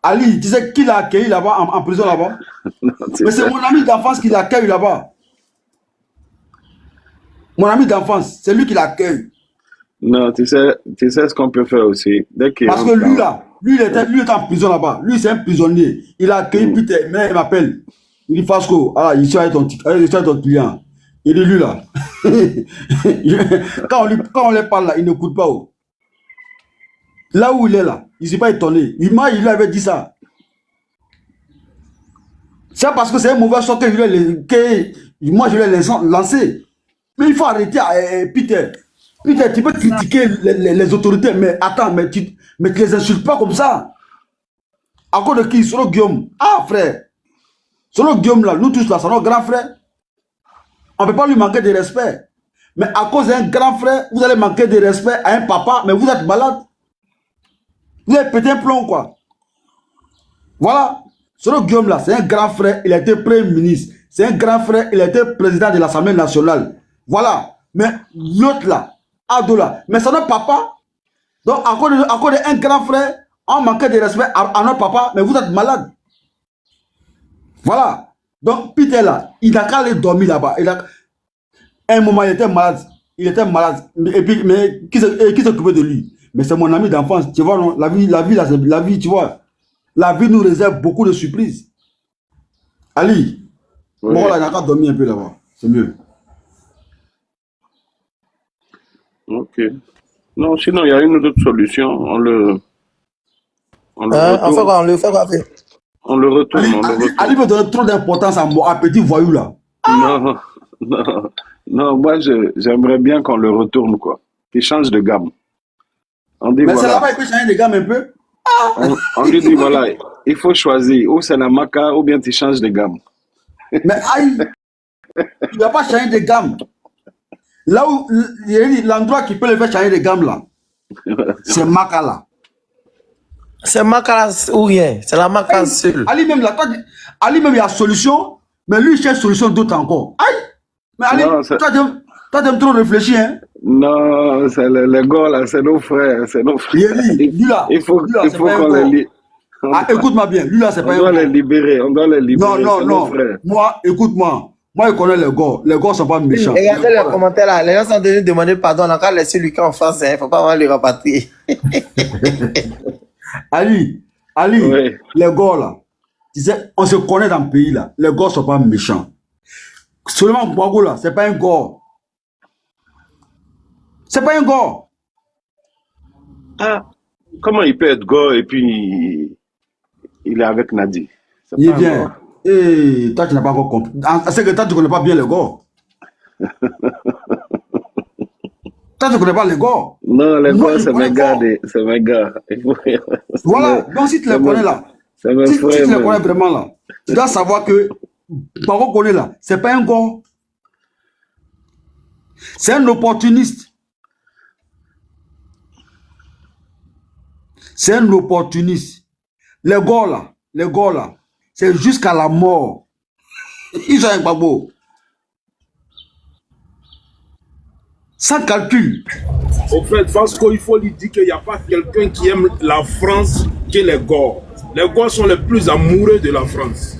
Ali, tu sais qui l'a accueilli là-bas, en prison là-bas? Mais c'est mon ami d'enfance qui l'accueille là-bas. Mon ami d'enfance, c'est lui qui l'accueille. Non, tu sais ce qu'on peut faire aussi. Parce que lui là, lui était en prison là-bas. Lui, c'est un prisonnier. Il a accueilli Peter, mais il m'appelle. Il dit Fasco, je suis avec ton client. Il dit lui là. quand on lui parle là, il n'écoute pas. Oh. Là où il est là, il ne s'est pas étonné. Il lui avait dit ça. C'est parce que c'est un mauvais sort que moi je l'ai lancé. Mais il faut arrêter, Peter. Peter, tu peux critiquer les autorités, mais attends, mais tu les insultes pas comme ça. À cause de qui? Solo Guillaume. Ah, frère. Solo Guillaume, là, nous tous là, c'est notre grand frère. On ne peut pas lui manquer de respect. Mais à cause d'un grand frère, vous allez manquer de respect à un papa, mais vous êtes malade. Vous avez pété un plomb, quoi. Voilà. Solo Guillaume, là, c'est un grand frère, il a été premier ministre. C'est un grand frère, il a été président de l'Assemblée nationale. Voilà. Mais l'autre, là, Ado, là, mais c'est notre papa. Donc, à cause d'un grand frère, on manquait de respect à notre papa, mais vous êtes malade. Voilà. Donc, Peter, là, il n'a qu'à aller dormir là-bas. À un moment, il était malade. Et puis, mais qui s'occupait de lui? Mais c'est mon ami d'enfance. Tu vois, non? La vie, tu vois. La vie nous réserve beaucoup de surprises. Ali, oui. Bon, là, il n'a qu'à dormir un peu là-bas. C'est mieux. Ok. Non, sinon, il y a une autre solution. On le fait quoi? On le retourne. Ali veut donner trop d'importance à petit voyou là. Non, moi j'aimerais bien qu'on le retourne, quoi. Qu'il change de gamme. On dit, mais voilà, c'est là-bas, il peut changer de gamme un peu. on lui dit, voilà, il faut choisir. Ou c'est la Maca, ou bien tu changes de gamme. Mais aïe, il ne va pas changer de gamme. Là où l'endroit qui peut le faire changer de gamme là, c'est Maca là. C'est Maca ou rien. C'est la Maca seule. Ali même là, Ali même il y a solution, mais lui il cherche solution d'autres encore. Aïe! Mais Ali, toi t'aimes trop réfléchir, hein? Non, c'est les gars là, c'est nos frères. Lui là, il faut qu'on les libère. Écoute-moi bien, lui là c'est pas un gars. On doit les libérer. Non. Moi, écoute-moi. Moi, je connais les gars. Les gars ne sont pas méchants. Regardez les commentaires là. Les gens sont venus demander pardon. On a qu'à laisser Lucas en France. Il ne faut pas vraiment le rapatrier. Ali, oui. Les gars là, tu sais, on se connaît dans le pays là. Les gars ne sont pas méchants. Seulement Boago là, c'est pas un gars. C'est pas un gars. Ah, comment il peut être gars et puis il est avec Nadi? Il vient. Et toi, tu n'as pas encore compris. C'est que toi, tu ne connais pas bien les gars. Toi, tu ne connais pas les gars. Non, les gars, c'est mes gars. C'est mes gars. Voilà. Donc, si tu les connais là, si tu les connais vraiment là, tu dois savoir que Bago connaît là, c'est pas un gars. C'est un opportuniste. C'est un opportuniste. Les gars là, c'est jusqu'à la mort. Ils sont un babo. Sans calcul. Au fait, Fasco, il faut lui dire qu'il n'y a pas quelqu'un qui aime la France que les gars. Les gars sont les plus amoureux de la France.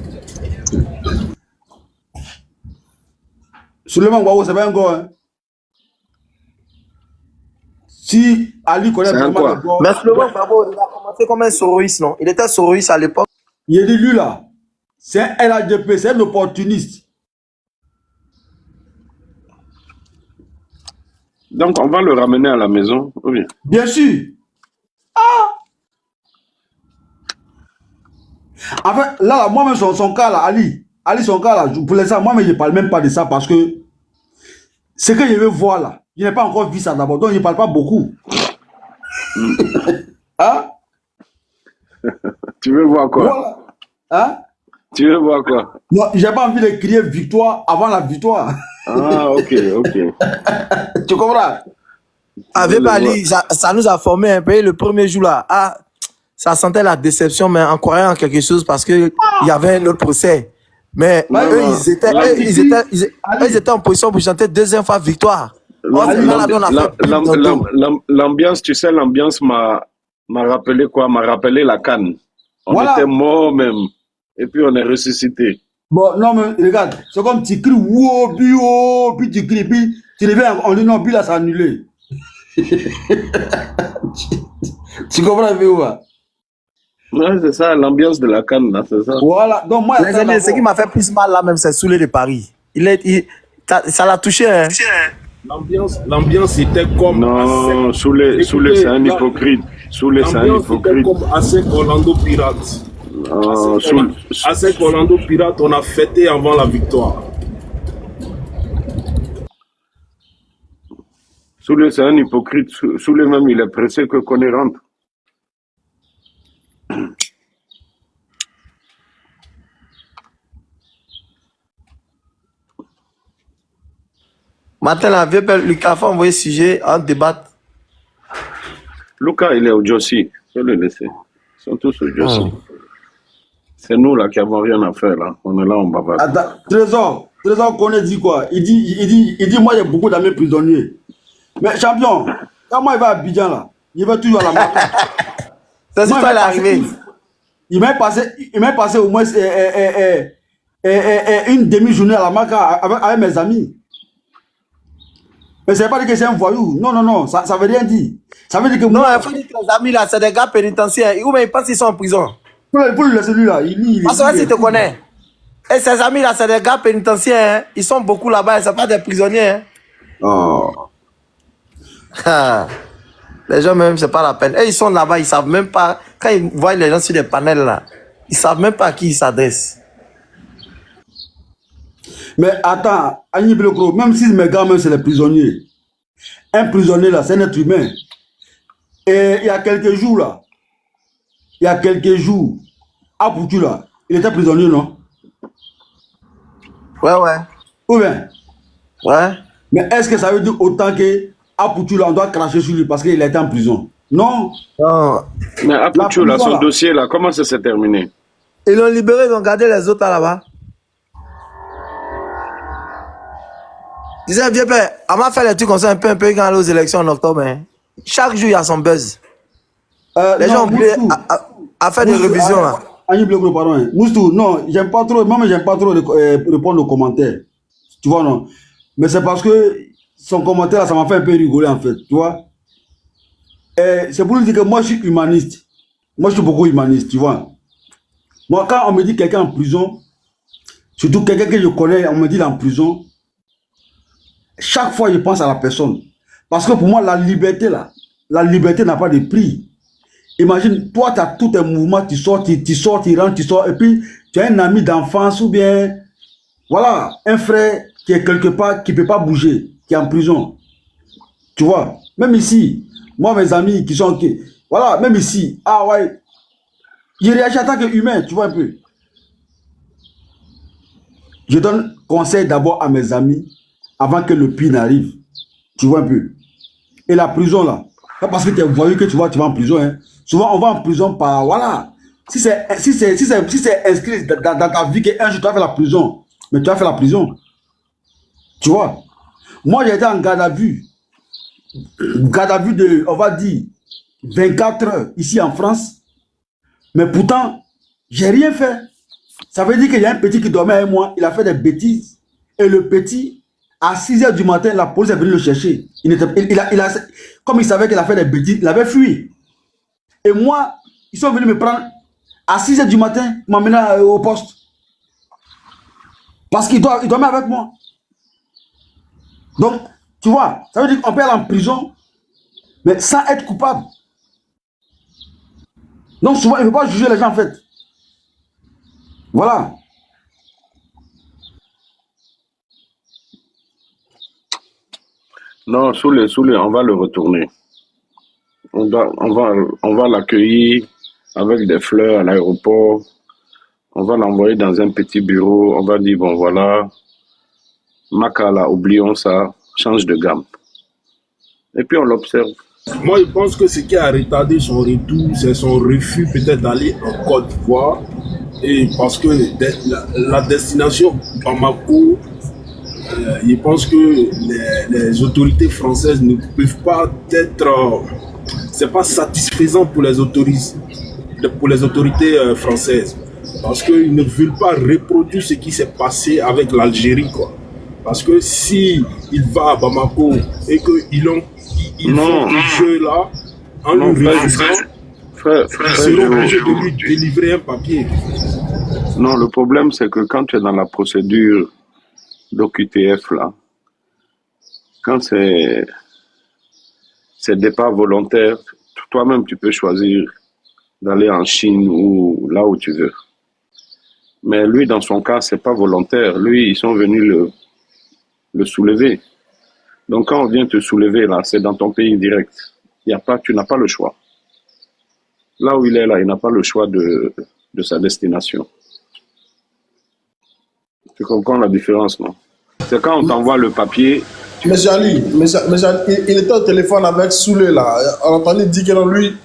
Suleiman Gbagbo, c'est pas un gars. Hein. Si Ali connaît vraiment le gars. Mais Suleiman Gbagbo, il a commencé comme un soroïste, non? Il était soroïste à l'époque. Il a dit, lui là, c'est un LHDP, c'est un opportuniste. Donc, on va le ramener à la maison, ou bien? Bien sûr. Ah! En fait, là, moi-même, son cas, là, Ali, son cas, là, pour l'instant, moi-même, je ne parle même pas de ça parce que ce que je veux voir, là, je n'ai pas encore vu ça d'abord, donc je ne parle pas beaucoup. Hein? Tu veux voir quoi? Voilà. Hein? Tu veux voir quoi? Non, je n'ai pas envie de crier victoire avant la victoire. Ah, ok. Tu comprends? Avec Ali, ça nous a formé un peu le premier jour là. Ah, ça sentait la déception, mais en croyant en quelque chose parce qu'il y avait un autre procès. Mais eux, ils étaient en position pour chanter deuxième fois victoire. L'ambiance, tu sais, l'ambiance m'a rappelé quoi? M'a rappelé la CAN. On était morts même. Et puis on est ressuscité. Bon, non, mais regarde, c'est comme tu cries, wow, puis tu cries, puis tu reviens, on dit non, puis là, c'est annulé. Tu comprends un peu ou pas? Ouais, c'est ça, l'ambiance de la CAN, là, c'est ça. Voilà, donc moi, ce qui m'a fait plus mal là même, c'est Soulé de Paris. Ça l'a touché, hein? L'ambiance était comme... Non, Soulé, c'est un hypocrite. Soulé, c'est un hypocrite. Comme ASEC Orlando Pirates. ASEC Orlando Pirates, on a fêté avant la victoire. Soulé, c'est un hypocrite. Soulé même, il est pressé que Koné rentre. Matin, la vieux père Lucas a envoyé sujet en débat. Lucas, il est au Jossi. Je vais le laisser. Ils sont tous au Jossi. C'est nous là qui n'avons rien à faire là. On est là, on bavard. Attends, Trésor Koné dit quoi? Il dit, moi, il y a beaucoup d'amis prisonniers. Mais champion, quand moi, il va à Abidjan là, il va toujours à la marque. C'est ça, il est arrivé. Il m'a passé au moins une demi-journée à la marque avec mes amis. Mais ça ne veut pas dire que c'est un voyou. Non, ça ne veut rien dire. Ça veut dire que non, il faut dire que les amis là, c'est des gars pénitentiaires. Ou bien ils pensent qu'ils sont en prison. Il faut le laisser lui là. Parce que si tu te connais. Et ces amis là, c'est des gars pénitentiaires. Hein. Ils sont beaucoup là-bas, ce ne sont pas des prisonniers. Hein. Oh. Les gens même, c'est pas la peine. Et ils sont là-bas, ils savent même pas. Quand ils voient les gens sur des panels là, ils savent même pas à qui ils s'adressent. Mais attends, Agni Bilokro, même si mes gars, même c'est les prisonniers, un prisonnier là, c'est un être humain. Et il y a quelques jours là, à Poutou là, il était prisonnier, non? Ouais. Ou bien? Ouais. Mais est-ce que ça veut dire autant que à Poutou là, on doit cracher sur lui parce qu'il était en prison? Non. Mais à Poutou là, son dossier là, comment ça s'est terminé? Ils l'ont libéré, ils ont gardé les autres là-bas. Disais, vieux père, on m'a fait les trucs comme ça un peu quand on allait aux élections en octobre. Hein. Chaque jour, il y a son buzz. Les gens ont oublié à faire des révisions là. Agni Bilokro, pardon. Hein. Moustou, non, j'aime pas trop répondre aux commentaires. Tu vois, non? Mais c'est parce que son commentaire, ça m'a fait un peu rigoler en fait. Tu vois? C'est pour lui dire que moi, je suis humaniste. Moi, je suis beaucoup humaniste, tu vois? Moi, quand on me dit quelqu'un en prison, surtout quelqu'un que je connais, on me dit en prison, chaque fois, je pense à la personne. Parce que pour moi, la liberté, là, la liberté n'a pas de prix. Imagine, toi, tu as tous tes mouvements, tu sors, tu rentres, et puis tu as un ami d'enfance ou bien, voilà, un frère qui est quelque part, qui ne peut pas bouger, qui est en prison. Tu vois, même ici, moi, mes amis qui sont, voilà, même ici, ah ouais, je réagis en tant qu'humain, tu vois un peu. Je donne conseil d'abord à mes amis avant que le pire n'arrive. Tu vois un peu. Et la prison là, pas parce que tu es voyou que tu vas en prison. Hein. Souvent on va en prison par, voilà. Si c'est inscrit dans ta vie qu'un jour tu as fait la prison, mais tu as fait la prison. Tu vois. Moi j'ai été en garde à vue. Garde à vue de, on va dire, 24 heures ici en France. Mais pourtant, j'ai rien fait. Ça veut dire qu'il y a un petit qui dormait avec moi, il a fait des bêtises. Et le petit À 6h du matin, la police est venue le chercher. Comme il savait qu'il a fait des bêtises, il avait fui. Et moi, ils sont venus me prendre à 6h du matin, m'emmener au poste. Parce qu'il doit dormir avec moi. Donc, tu vois, ça veut dire qu'on peut aller en prison, mais sans être coupable. Donc, souvent, il ne faut pas juger les gens, en fait. Voilà. Non, Soulé, on va le retourner. On va l'accueillir avec des fleurs à l'aéroport. On va l'envoyer dans un petit bureau. On va dire, bon, voilà, Makala, oublions ça, change de gamme. Et puis on l'observe. Moi, je pense que ce qui a retardé son retour, c'est son refus peut-être d'aller en Côte d'Ivoire. Et parce que la destination Bamako, je pense que les autorités françaises ne peuvent pas être... c'est pas satisfaisant pour les autorités françaises. Parce qu'ils ne veulent pas reproduire ce qui s'est passé avec l'Algérie, quoi. Parce que si il va à Bamako et qu'ils font ce jeu-là, en lui refusant, ils seront obligés de lui délivrer un papier. Non, le problème, c'est que quand tu es dans la procédure d'OQTF, là, quand c'est départ volontaire, toi-même, tu peux choisir d'aller en Chine ou là où tu veux. Mais lui, dans son cas, c'est pas volontaire. Lui, ils sont venus le soulever. Donc, quand on vient te soulever, là, c'est dans ton pays direct. Tu n'as pas le choix. Là où il est, là, il n'a pas le choix de sa destination. Tu comprends la différence, non? C'est quand on t'envoie le papier... Monsieur Ali, il était au téléphone avec Soulé, là. On entendait dire que non, lui,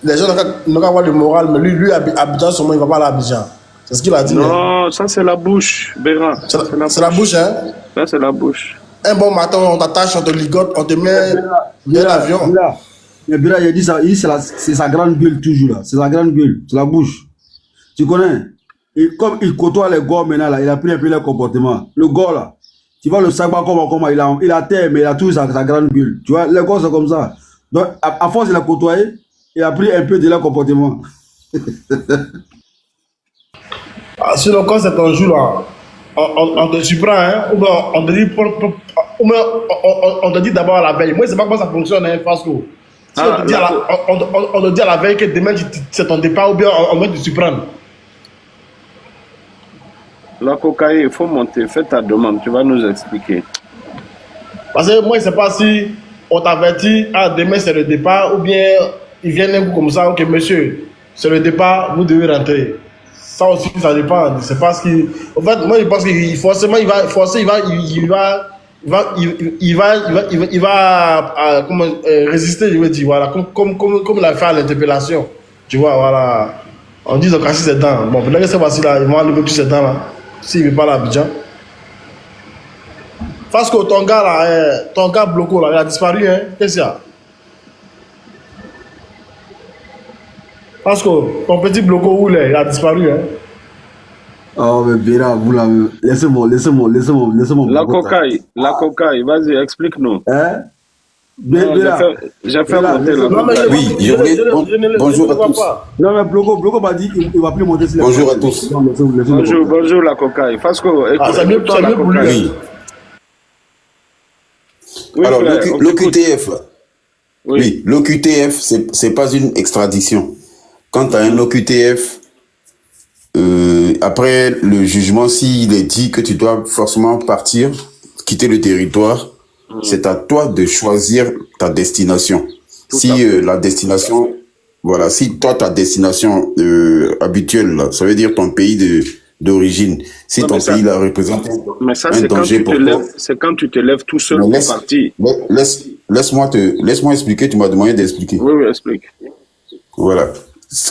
les gens n'ont qu'à avoir du moral, mais lui, Abidjan, seulement, il ne va pas aller à Abidjan. C'est ce qu'il a dit. Non, ça c'est la bouche, Béra. C'est la bouche, hein? Ça c'est la bouche. Un bon matin, on t'attache, on te ligote, on te met dans l'avion. Mais Béra, il dit ça, c'est sa grande gueule toujours, là. C'est sa grande gueule, c'est la bouche. Tu connais? Et comme il côtoie les gars maintenant, là, il a pris un peu leur comportement. Le gars, là, tu vois le sac, comment il a terre, mais il a toujours sa grande gueule. Tu vois, les gars, c'est comme ça. Donc, à force, il a côtoyé, il a pris un peu de leur comportement. Sur le cas, c'est un jour là, on te surprend, hein, ou bien on te dit, on te dit d'abord la veille. Moi, je ne sais pas comment ça fonctionne, hein, parce que si on te dit à la veille que demain c'est ton départ, ou bien on va te surprendre. La cocaïne, il faut monter, fais ta demande, tu vas nous expliquer. Parce que moi, je ne sais pas si on t'avertit, demain c'est le départ, ou bien ils viennent un coup comme ça, ok monsieur, c'est le départ, vous devez rentrer. Ça aussi, ça dépend. C'est parce qu'il. En fait, moi, je pense qu'il forcément, il va résister, je veux dire, voilà, comme il a fait à l'interpellation. Tu vois, voilà. On dit qu'ils ont cassé ses dents. Bon, peut-être que c'est facile, là, ils vont enlever tous ses dents, là. S'il ne veut pas l'Abidjan. Parce que ton gars, là, ton gars Bloco, là, il a disparu, hein. Qu'est-ce qu'il y a? Parce que ton petit Bloco, où il est, il a disparu, hein. Oh, mais Béra, vous là, laissez-moi. La cocaïne, vas-y, explique-nous. Hein? J'ai fait monter la cocaïne. Oui, je voulais. Bonjour à tous. Non, mais Bloco m'a dit qu'il ne va plus monter sur les. Bonjour à tous. Bonjour la cocaïne. Fasco, c'est mieux pour lui. Oui. Alors, l'OQTF, oui, l'OQTF, c'est pas une extradition. Quand tu as un OQTF, après le jugement, s'il est dit que tu dois forcément partir, quitter le territoire, c'est à toi de choisir ta destination. Si la destination, voilà, si toi ta destination habituelle, là, ça veut dire ton pays d'origine, si ton pays la représente un danger pour toi, c'est quand tu te lèves tout seul pour partir. Laisse-moi expliquer, tu m'as demandé d'expliquer. Oui, explique. Voilà.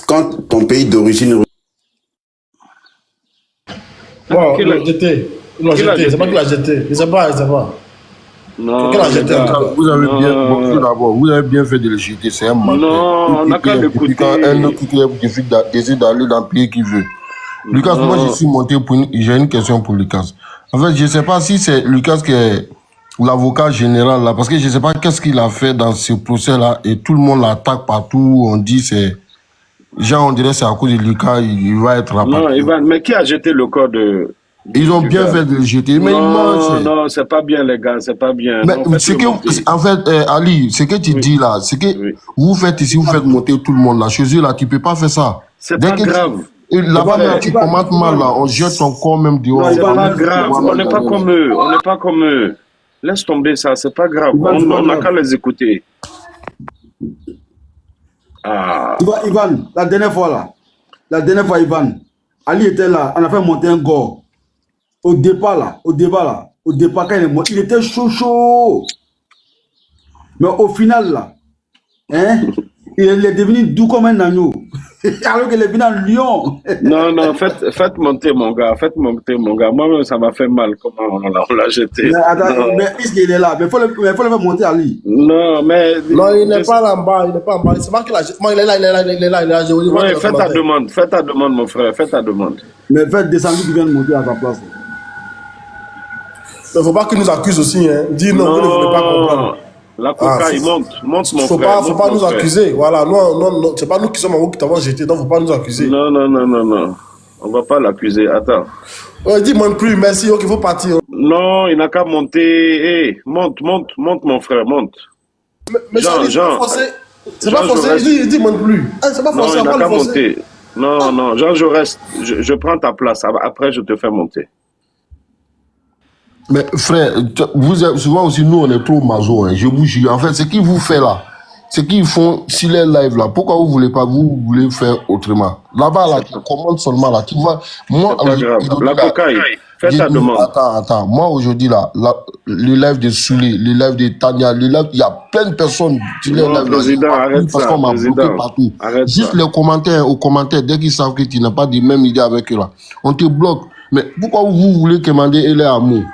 Quand ton pays d'origine... Bon, il l'a jeté. C'est pas qu'il l'a jeté. Il ne sait pas. Non, vous avez bien fait de le jeter, c'est un mal. Non, on n'a qu'à l'écouter. Un autre qui décide d'aller dans le pays qu'il veut. Lucas, moi je suis monté pour j'ai une question pour Lucas. En fait, je ne sais pas si c'est Lucas qui est l'avocat général là, parce que je ne sais pas qu'est-ce qu'il a fait dans ce procès-là et tout le monde l'attaque partout. On dit c'est. Genre, on dirait c'est à cause de Lucas, il va être rapatrié. Non, Ivan, mais qui a jeté le corps de... Ils ont bien fait de le jeter, mais non, non, c'est pas bien, les gars, c'est pas bien. Mais ce que, en fait, Ali, ce que tu dis là, c'est que vous faites ici, vous faites monter tout le monde là. Chez eux là, tu peux pas faire ça. C'est pas grave. Là-bas, tu commentes mal là, on jette ton corps même dehors. C'est pas grave, on n'est pas comme eux, on n'est pas comme eux. Laisse tomber ça, c'est pas grave, on n'a qu'à les écouter. Ah. Ivan, la dernière fois, Ivan, Ali était là, on a fait monter un gore. Au départ, quand il est monté, il était chaud. Mais au final, là, hein, il est devenu doux comme un agneau. Alors qu'il est venu en lion. Non, faites monter mon gars, Moi-même, ça m'a fait mal, comment on l'a jeté. Mais puisqu'il est là, mais il faut le faire monter à lui. Non, mais... Non, il n'est pas là en bas, C'est pas qu'il a... il est là. Oui, fais ta demande, mon frère, fais ta demande. Mais faites descendre qui vient de monter à sa place. Il ne faut pas qu'il nous accuse aussi, hein. Dis non, vous ne voulez pas comprendre. La coca, il monte mon frère. Faut pas nous accuser, voilà. Non, c'est pas nous qui sommes en haut qui t'avons jeté, donc faut pas nous accuser. Non. On va pas l'accuser, attends. Dis-moi plus, merci, ok, faut partir. Non, il n'a qu'à monter. Hey, monte, mon frère, monte. Mais Jean, c'est pas forcé, dis-moi plus. C'est pas forcé, non, il n'a qu'à monter. Non, Jean Jaurès, je prends ta place, après je te fais monter. Mais frère, souvent aussi, nous, on est trop maso. Hein. Je vous jure. En fait, ce qu'ils vous font là, ce qu'ils font sur les lives là, pourquoi vous voulez pas, vous voulez faire autrement? Là-bas, là, tu commandes seulement là. Tu vois, moi, la cocaïne, fais ta demande. Attends. Moi, aujourd'hui, là, le live de Soulé, le live de Tania, le live, il y a plein de personnes sur les lives. Président, arrête parce ça. qu'on m'a bloqué partout. Juste les commentaires, dès qu'ils savent que tu n'as pas de même idée avec eux là, on te bloque. Mais pourquoi vous voulez commander et les amours?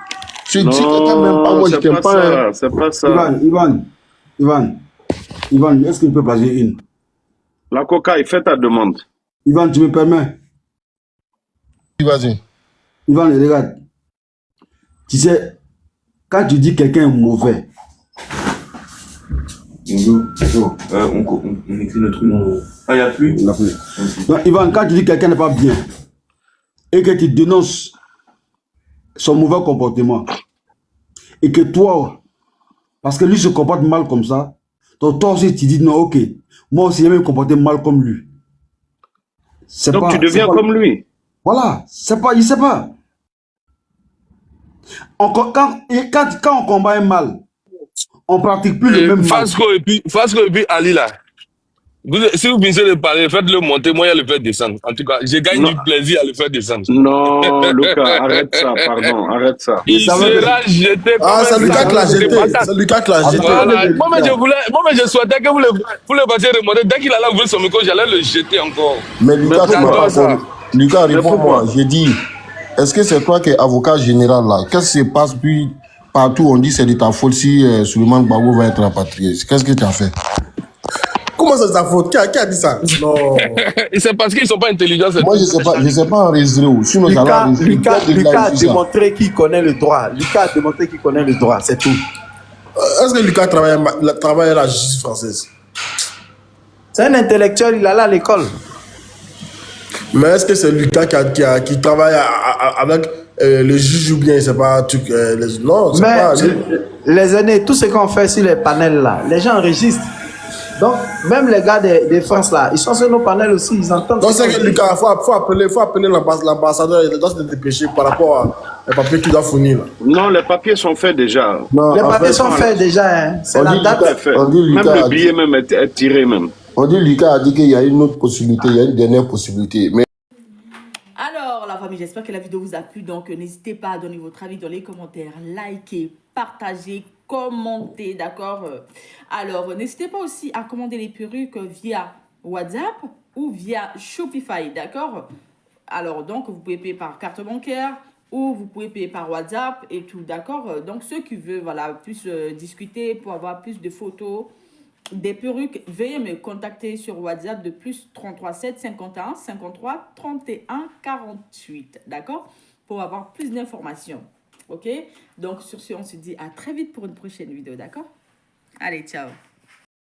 Non, c'est pas ça. Ivan, est-ce qu'il peut passer une? La cocaïne, fais ta demande. Ivan, tu me permets? Vas-y. Ivan, regarde. Tu sais, quand tu dis quelqu'un est mauvais. Bonjour. On écrit notre nom. Ah, il n'y a plus? Il n'y a plus. Donc, Ivan, quand tu dis quelqu'un n'est pas bien et que tu dénonces son mauvais comportement et que toi, parce que lui se comporte mal comme ça, donc toi aussi tu dis non, ok, moi aussi je vais me comporter mal comme lui. Donc tu deviens comme lui. Voilà, il sait pas. Quand on combat un mal, on pratique plus le même mal. Fasco et puis Ali là. Si vous finissez de parler, faites-le monter, moi je le faire descendre. En tout cas, je gagne du plaisir à le faire descendre. Non, Lucas, arrête ça, pardon, arrête ça. Il sera jeté. C'est Lucas qui l'a jeté. C'est Lucas qui l'a jeté. Voilà. Moi, je souhaitais que vous le fassiez remonter. Dès qu'il allait ouvrir son micro, j'allais le jeter encore. Mais Lucas, réponds-moi. J'ai dit, est-ce que c'est toi qui es avocat général là? Qu'est-ce qui se passe puis partout on dit c'est de ta faute si Souleymane Gbagbo va être rapatrié? Qu'est-ce que tu as fait? Comment ça, c'est ta faute? Qui a dit ça? Non. C'est parce qu'ils ne sont pas intelligents. Moi, je sais pas enregistrer où. Lucas a démontré qu'il connaît le droit. C'est tout. Est-ce que Lucas travaille à la justice française? C'est un intellectuel, il allait à l'école. Mais est-ce que c'est Lucas qui travaille avec le juge ou bien c'est pas un truc... non, c'est pas... Les années, tout ce qu'on fait sur les panels là, les gens enregistrent. Donc, même les gars de France là, ils sont sur nos panels aussi, ils entendent. Donc, c'est que Lucas, il faut appeler l'ambassadeur, il doit se dépêcher par rapport aux papiers qu'il doit fournir. Non, les papiers sont faits déjà. Les papiers sont faits déjà, hein. C'est la date. Même le billet même est tiré même. On dit Lucas a dit qu'il y a une autre possibilité, il y a une dernière possibilité. Mais... Alors, la famille, j'espère que la vidéo vous a plu. Donc, n'hésitez pas à donner votre avis dans les commentaires, liker, partager, commenter, d'accord? Alors, n'hésitez pas aussi à commander les perruques via WhatsApp ou via Shopify, d'accord? Alors, donc, vous pouvez payer par carte bancaire ou vous pouvez payer par WhatsApp et tout, d'accord? Donc, ceux qui veulent, voilà, plus discuter pour avoir plus de photos des perruques, veuillez me contacter sur WhatsApp de plus 33 7 51 53 31 48, d'accord? Pour avoir plus d'informations. Ok? Donc, sur ce, on se dit à très vite pour une prochaine vidéo, d'accord? Allez, ciao!